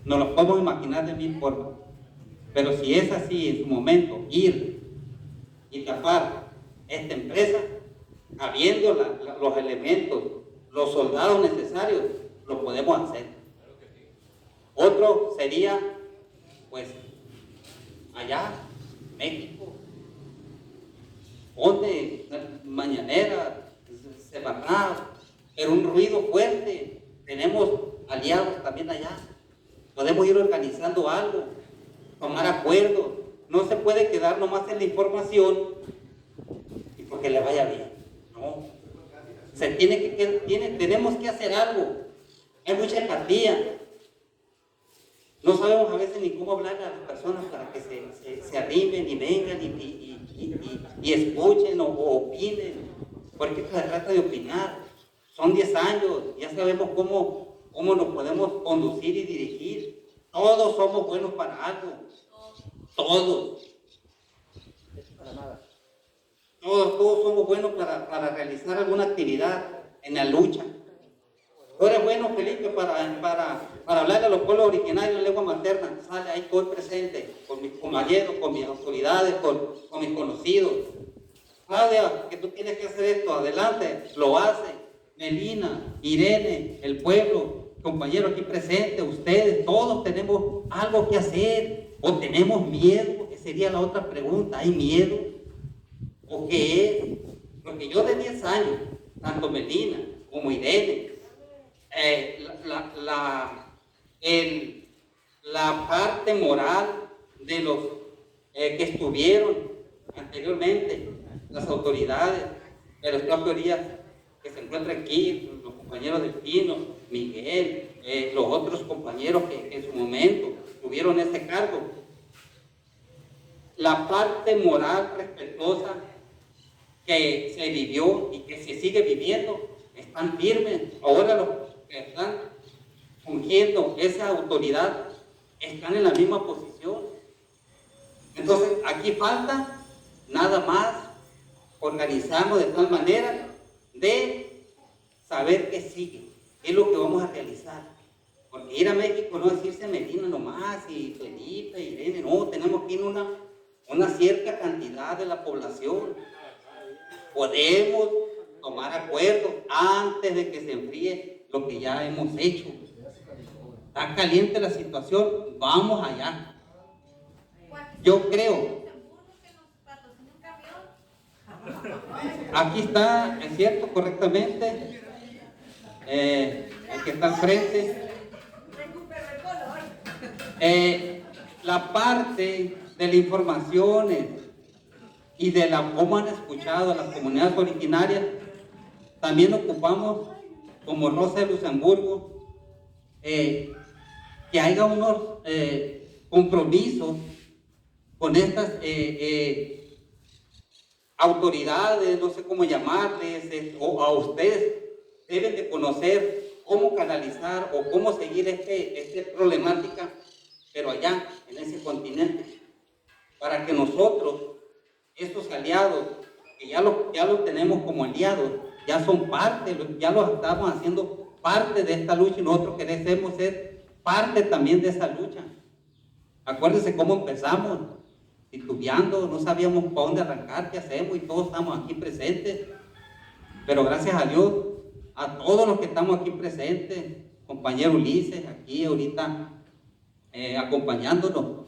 Nos lo podemos imaginar de mil formas. Pero si es así en su momento, ir y tapar esta empresa, habiendo los elementos, los soldados necesarios, lo podemos hacer. Otro sería, pues, allá, México, donde mañanera, semanal, pero un ruido fuerte. Tenemos aliados también allá. Podemos ir organizando algo, tomar acuerdos. No se puede quedar nomás en la información y porque le vaya bien. No. Tenemos que hacer algo. Hay mucha empatía. No sabemos a veces ni cómo hablar a las personas para que se arrimen y vengan y y escuchen o opinen, porque esto se trata de opinar. Son 10 años, ya sabemos cómo nos podemos conducir y dirigir. Todos somos buenos para algo, todos. Todos somos buenos para realizar alguna actividad en la lucha. Tú eres bueno, Felipe, para hablar a los pueblos originarios en lengua materna. Sale ahí, estoy presente, con mis compañeros, con mis autoridades, con mis conocidos. Claudia, que tú tienes que hacer esto, adelante, lo hace. Melina, Irene, el pueblo, compañeros aquí presentes, ustedes, todos tenemos algo que hacer. ¿O tenemos miedo? Que sería la otra pregunta. ¿Hay miedo? ¿O qué es? Porque yo de 10 años, tanto Melina como Irene, la parte moral de los que estuvieron anteriormente, las autoridades, de las autoridades que se encuentran aquí, los compañeros del Pino, Miguel, los otros compañeros que en su momento tuvieron ese cargo, la parte moral respetuosa que se vivió y que se sigue viviendo, están firmes. Ahora los que están fungiendo esa autoridad están en la misma posición. Entonces, aquí falta nada más organizarnos de tal manera de saber qué sigue, qué es lo que vamos a realizar. Porque ir a México no es decirse Medina nomás y Felipe, Irene, no, tenemos que ir una cierta cantidad de la población. Podemos tomar acuerdos antes de que se enfríe lo que ya hemos hecho. Está caliente la situación, vamos allá. Yo creo. Aquí está, es cierto, correctamente. El que está al frente. La parte de la información y de cómo han escuchado a las comunidades originarias, también ocupamos como Rosa de Luxemburgo que haya unos compromisos con estas autoridades, no sé cómo llamarles, o a ustedes deben de conocer cómo canalizar o cómo seguir esta problemática, pero allá, en ese continente, para que nosotros, estos aliados, que ya los tenemos como aliados, ya son parte, ya los estamos haciendo parte de esta lucha y nosotros queremos ser parte también de esa lucha. Acuérdense cómo empezamos, titubeando, no sabíamos para dónde arrancar, qué hacemos y todos estamos aquí presentes. Pero gracias a Dios, a todos los que estamos aquí presentes, compañero Ulises, aquí ahorita acompañándonos.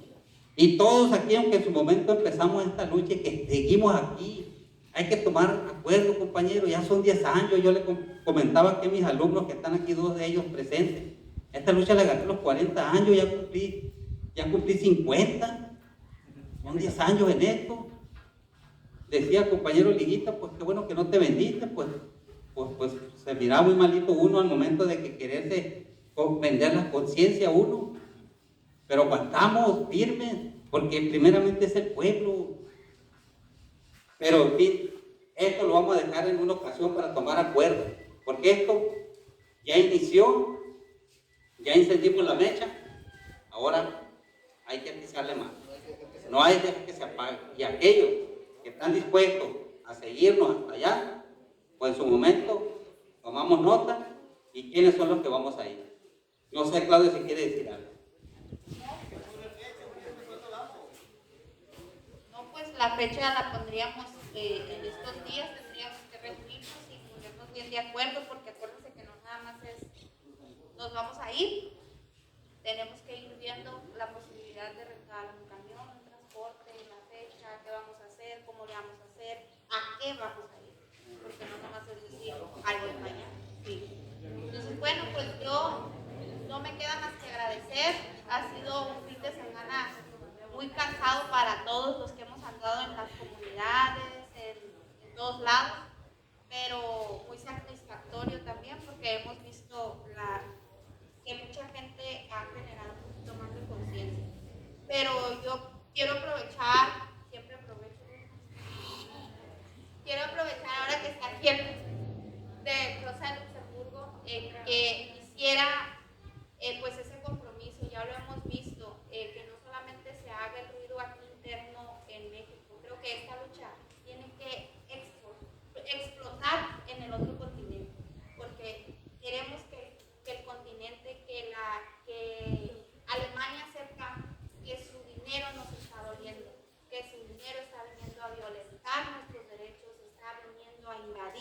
Y todos aquí, aunque en su momento empezamos esta lucha y que seguimos aquí, hay que tomar acuerdo, compañeros, ya son 10 años, yo le comentaba aquí a mis alumnos que están aquí, 2 de ellos presentes, esta lucha la agarré a los 40 años, ya cumplí 50, son 10 años en esto. Decía el compañero Liguita, pues qué bueno que no te vendiste, pues se miraba muy malito uno al momento de que quererse vender la conciencia a uno. Pero aguantamos firmes, porque primeramente es el pueblo. Pero en fin, esto lo vamos a dejar en una ocasión para tomar acuerdo, porque esto ya inició, ya encendimos la mecha, ahora hay que atizarle más. No hay que se apague. Y aquellos que están dispuestos a seguirnos hasta allá, pues en su momento tomamos nota y quiénes son los que vamos a ir. No sé, Claudio, si quiere decir algo. No, pues la fecha la pondríamos en estos días, tendríamos que reunirnos y ponernos bien de acuerdo, porque acuérdense que no nada más nos vamos a ir, tenemos que ir viendo la posibilidad de rentar un camión, un transporte, la fecha, qué vamos a hacer, cómo le vamos a hacer, a qué vamos a ir, porque no nada más es decir, algo de mañana. Sí. Entonces, bueno, pues yo no me queda más que agradecer, ha sido un fin de semana muy cansado para todos los que hemos andado en las comunidades, en todos lados, pero muy satisfactorio también porque hemos visto que mucha gente ha generado un poquito más de conciencia. Pero yo quiero aprovechar, siempre aprovecho,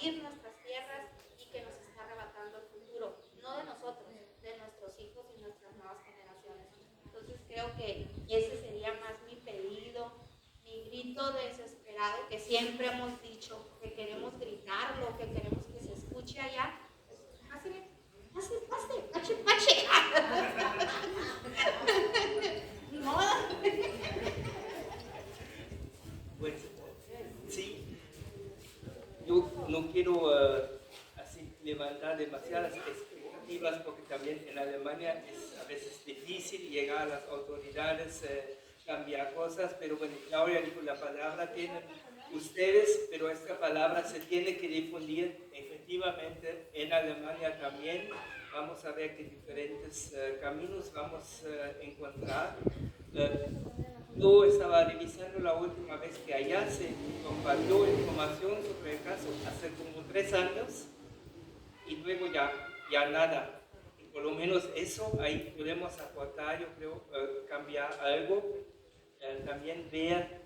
invadir nuestras tierras y que nos está arrebatando el futuro, no de nosotros, de nuestros hijos y nuestras nuevas generaciones. Entonces creo que ese sería más mi pedido, mi grito desesperado que siempre hemos dicho, que queremos gritarlo, que queremos que se escuche allá. Pache. Ni modo. Pues sí, yo no quiero así levantar demasiadas expectativas porque también en Alemania es a veces difícil llegar a las autoridades, cambiar cosas, pero bueno, Claudia dijo, la palabra tienen ustedes, pero esta palabra se tiene que difundir efectivamente en Alemania también. Vamos a ver qué diferentes caminos vamos a encontrar. Yo estaba revisando la última vez que allá se compartió información sobre el caso hace como 3 años y luego ya nada. Y por lo menos eso ahí podemos aportar, yo creo, cambiar algo. También ver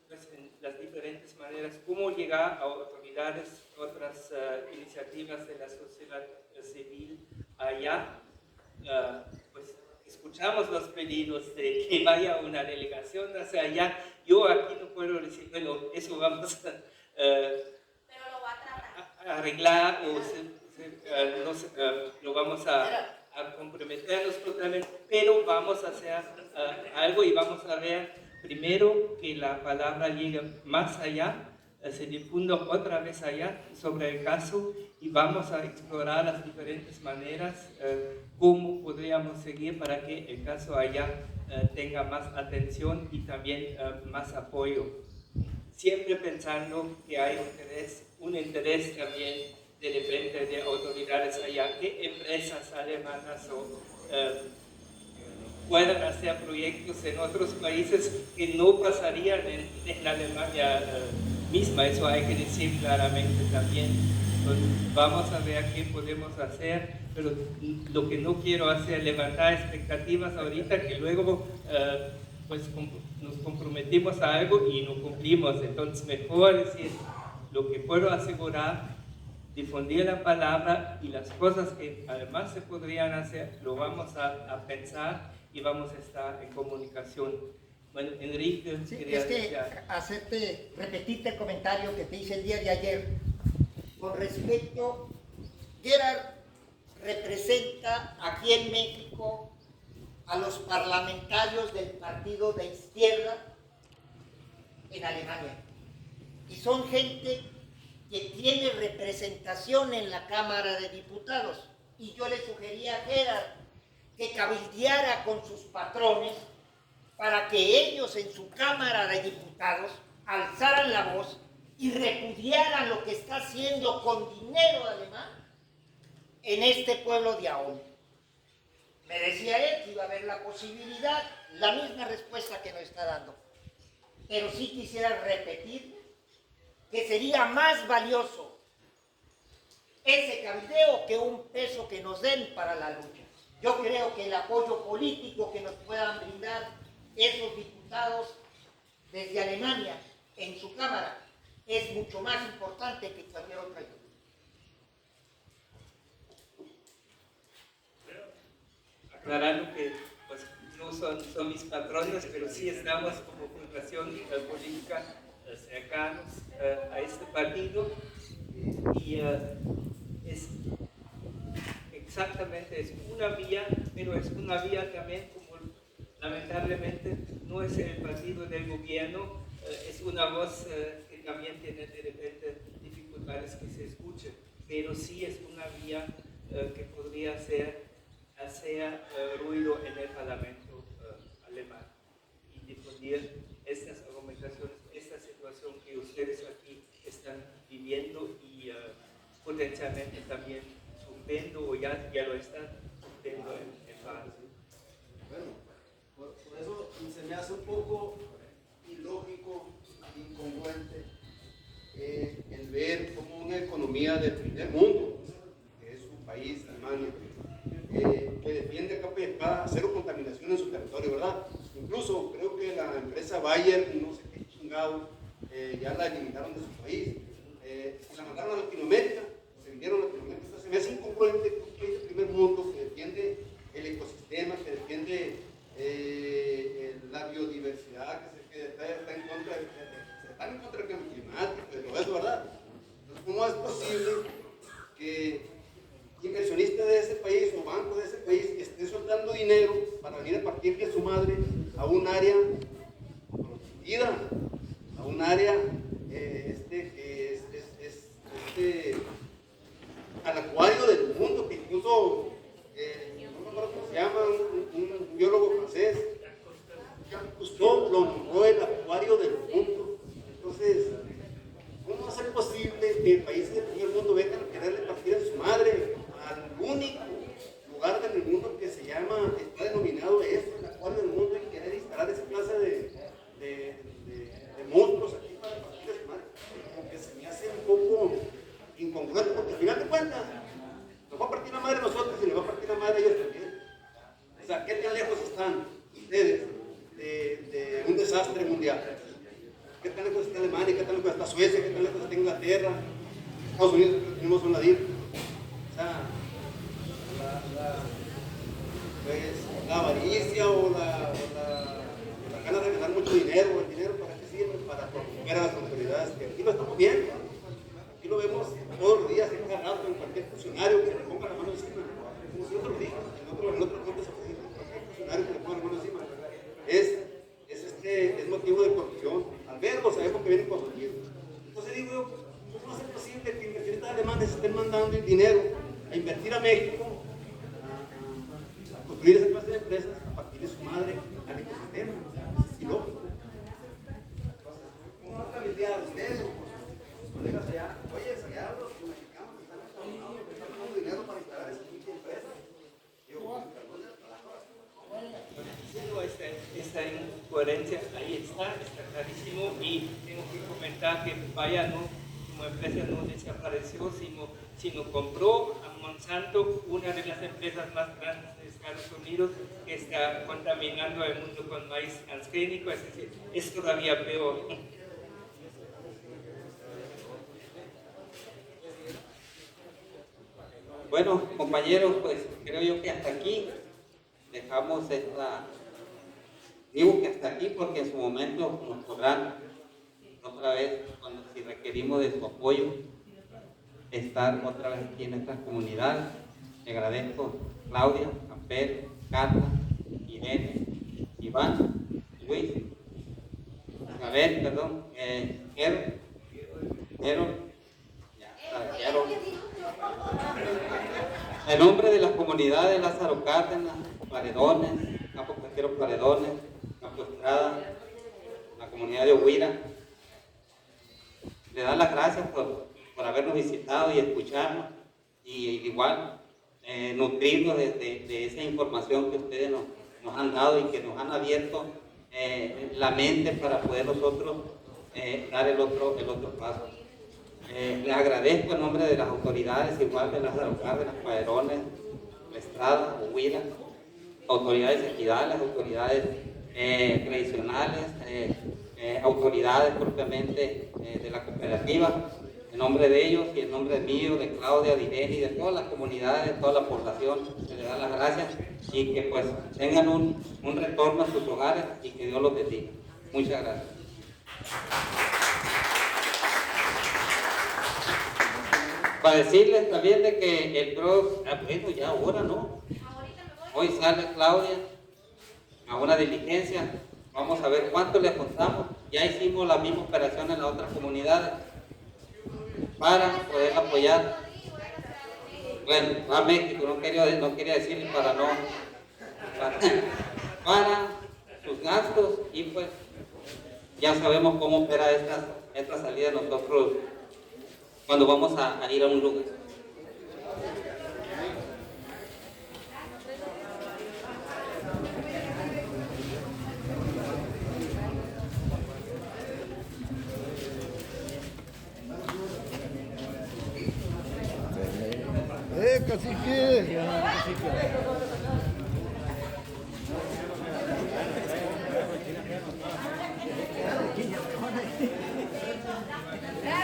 pues en las diferentes maneras cómo llegar a autoridades, otras iniciativas de la sociedad civil allá. Pues escuchamos los pedidos de que vaya una delegación hacia allá. Yo aquí no puedo decir, bueno, eso vamos Pero lo va a tratar. a arreglar o lo vamos a comprometernos totalmente, pero vamos a hacer algo y vamos a ver primero que la palabra llegue más allá, se difunda otra vez allá sobre el caso y vamos a explorar las diferentes maneras cómo podríamos seguir para que el caso allá tenga más atención y también más apoyo. Siempre pensando que hay un interés también de repente de autoridades allá, que empresas alemanas puedan hacer proyectos en otros países que no pasarían en Alemania misma, eso hay que decir claramente también. Entonces, vamos a ver qué podemos hacer, pero lo que no quiero hacer es levantar expectativas ahorita que luego pues nos comprometimos a algo y no cumplimos. Entonces mejor decir lo que puedo asegurar, difundir la palabra y las cosas que además se podrían hacer, lo vamos a pensar y vamos a estar en comunicación. Bueno, Enrique, sí, quería es que repetirte el comentario que te hice el día de ayer con respecto, Gerard representa aquí en México a los parlamentarios del partido de izquierda en Alemania y son gente que tiene representación en la Cámara de Diputados y yo le sugería a Gerard que cabildeara con sus patrones para que ellos en su Cámara de Diputados alzaran la voz y repudiaran lo que está haciendo con dinero alemán en este pueblo de Ahome. Me decía él que iba a haber la posibilidad, la misma respuesta que nos está dando. Pero sí quisiera repetir que sería más valioso ese cabildeo que un peso que nos den para la lucha. Yo creo que el apoyo político que nos puedan brindar esos diputados desde Alemania en su Cámara es mucho más importante que cualquier otra ayuda. Aclarando que pues, no son mis patrones, pero sí estamos como fundación política cercanos a este partido y es exactamente, es una vía, pero es una vía también como lamentablemente no es el partido del gobierno, es una voz que también tiene de repente dificultades que se escuche, pero sí es una vía que podría hacer ruido en el Parlamento alemán y difundir estas argumentaciones, esta situación que ustedes aquí están viviendo y potencialmente también sufriendo o ya lo están sufriendo en Francia. Bueno, por eso se me hace un poco ilógico, incongruente, el ver como una economía del primer mundo, que es su país, Alemania, que defiende a capa y espada cero contaminación en su territorio, ¿verdad? Incluso creo que la empresa Bayer, no sé qué chingado, ya la eliminaron de su país. se la mandaron a Latinoamérica, se vinieron a Latinoamérica. Se me hace incongruente que un país del primer mundo que defiende el ecosistema, que defiende la biodiversidad, que está en contra del cambio climático, de todo eso, ¿verdad? Entonces, ¿cómo es posible que inversionistas de ese país o bancos de ese país estén soltando dinero para venir a partirle a su madre a un área protegida, a un área que es al acuario del mundo, que incluso no me acuerdo cómo se llama, un biólogo francés, Cousteau lo nombró el acuario del mundo? Entonces, ¿cómo va a ser posible que países del primer mundo vengan a quererle partir a su madre al único lugar del mundo que se llama, está denominado eso, el acuario del mundo, y querer instalar esa clase de monstruos aquí para partir a su madre? Como que se me hace un poco incongruente, porque al final de cuentas nos va a partir la madre a nosotros y nos va a partir la madre a ellos también. O sea, ¿qué tan lejos están ustedes de un desastre mundial? ¿Qué tan lejos está Alemania? ¿Qué tan lejos está Suecia? ¿Qué tan lejos está Inglaterra? Estados Unidos, que tenemos un ladito. O sea, la avaricia o la ganas de ganar mucho dinero. ¿El dinero para qué sirve? Para corromper a las autoridades, que aquí lo estamos viendo. Aquí lo vemos todos los días, en cada rato, en cualquier funcionario que le ponga la mano encima. Como si otro dijo, en otro punto se puede decir, cualquier funcionario que le ponga la mano encima. Es motivo de corrupción. Al verlo sabemos que vienen corrompidos. Entonces digo yo, ¿cómo va a ser posible que inversionistas alemanes estén mandando el dinero a invertir a México, a construir esa clase de empresas, a partir de su madre, al ecosistema? Es ilógico. ¿Cómo van a cambiar ustedes o sus colegas allá? Oye, allá los mexicanos están dando dinero para instalar esas empresas. Esta incoherencia ahí está clarísimo, y tengo que comentar que Bayer como empresa no desapareció, sino compró a Monsanto, una de las empresas más grandes de Estados Unidos, que está contaminando el mundo con maíz transgénico, es decir, es todavía peor. Bueno, compañeros, pues creo yo que hasta aquí dejamos esta. Digo que hasta aquí porque en su momento nos podrán otra vez, si requerimos de su apoyo, estar otra vez aquí en estas comunidades. Le agradezco Claudia, Campero, Carla, Irene, Iván, Luis, Isabel, perdón, en nombre de las comunidades Lázaro Cárdenas, Paredones, Campo Pesquero Paredones, Campo Estrada, la comunidad de Huira, le dan las gracias por habernos visitado y escucharnos, y igual nutrirnos de esa información que ustedes nos han dado y que nos han abierto la mente para poder nosotros dar el otro paso. Les agradezco en nombre de las autoridades, igual de Lázaro Cárdenas, Paredones, Estrada, Huira, autoridades ejidales, autoridades tradicionales, autoridades propiamente de la cooperativa. En nombre de ellos y en nombre mío, de Claudia, de Irene y de todas las comunidades, de toda la población, se les da las gracias y que pues tengan un retorno a sus hogares y que Dios los bendiga. Muchas gracias. Para decirles también de que el bueno, ya ahora, ¿no? Hoy sale Claudia a una diligencia. Vamos a ver cuánto le contamos. Ya hicimos la misma operación en las otras comunidades para poder apoyar. Bueno, a México, no quería decirle para sus gastos, y pues ya sabemos cómo opera esta salida nosotros cuando vamos a ir a un lugar. Cacique.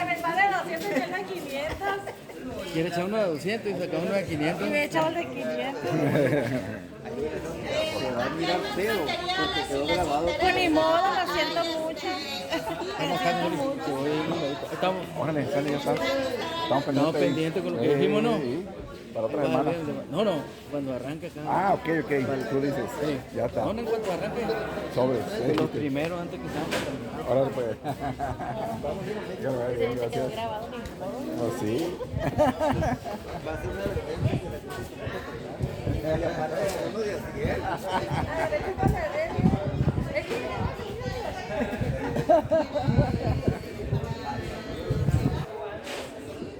Verdadero, siempre todas. Quiere echar uno de 200 y sacar uno de 500. Y me echaba el de 500. Se va a mirar feo porque quedó grabado. Pues ni modo, lo siento mucho. Estamos, Órale, sale, ya está. Estamos estamos pendientes con lo que dijimos, ¿no? Sí, para otra semana. No, no, cuando arranca acá. Ah, ok, tú dices. Sí. Ya está. No, en cuanto arranque. Sobres. Los primeros antes que salgan. Ahora pues. Gracias. Oh, sí. Va a ser una vergüenza. Y aparte, uno de así,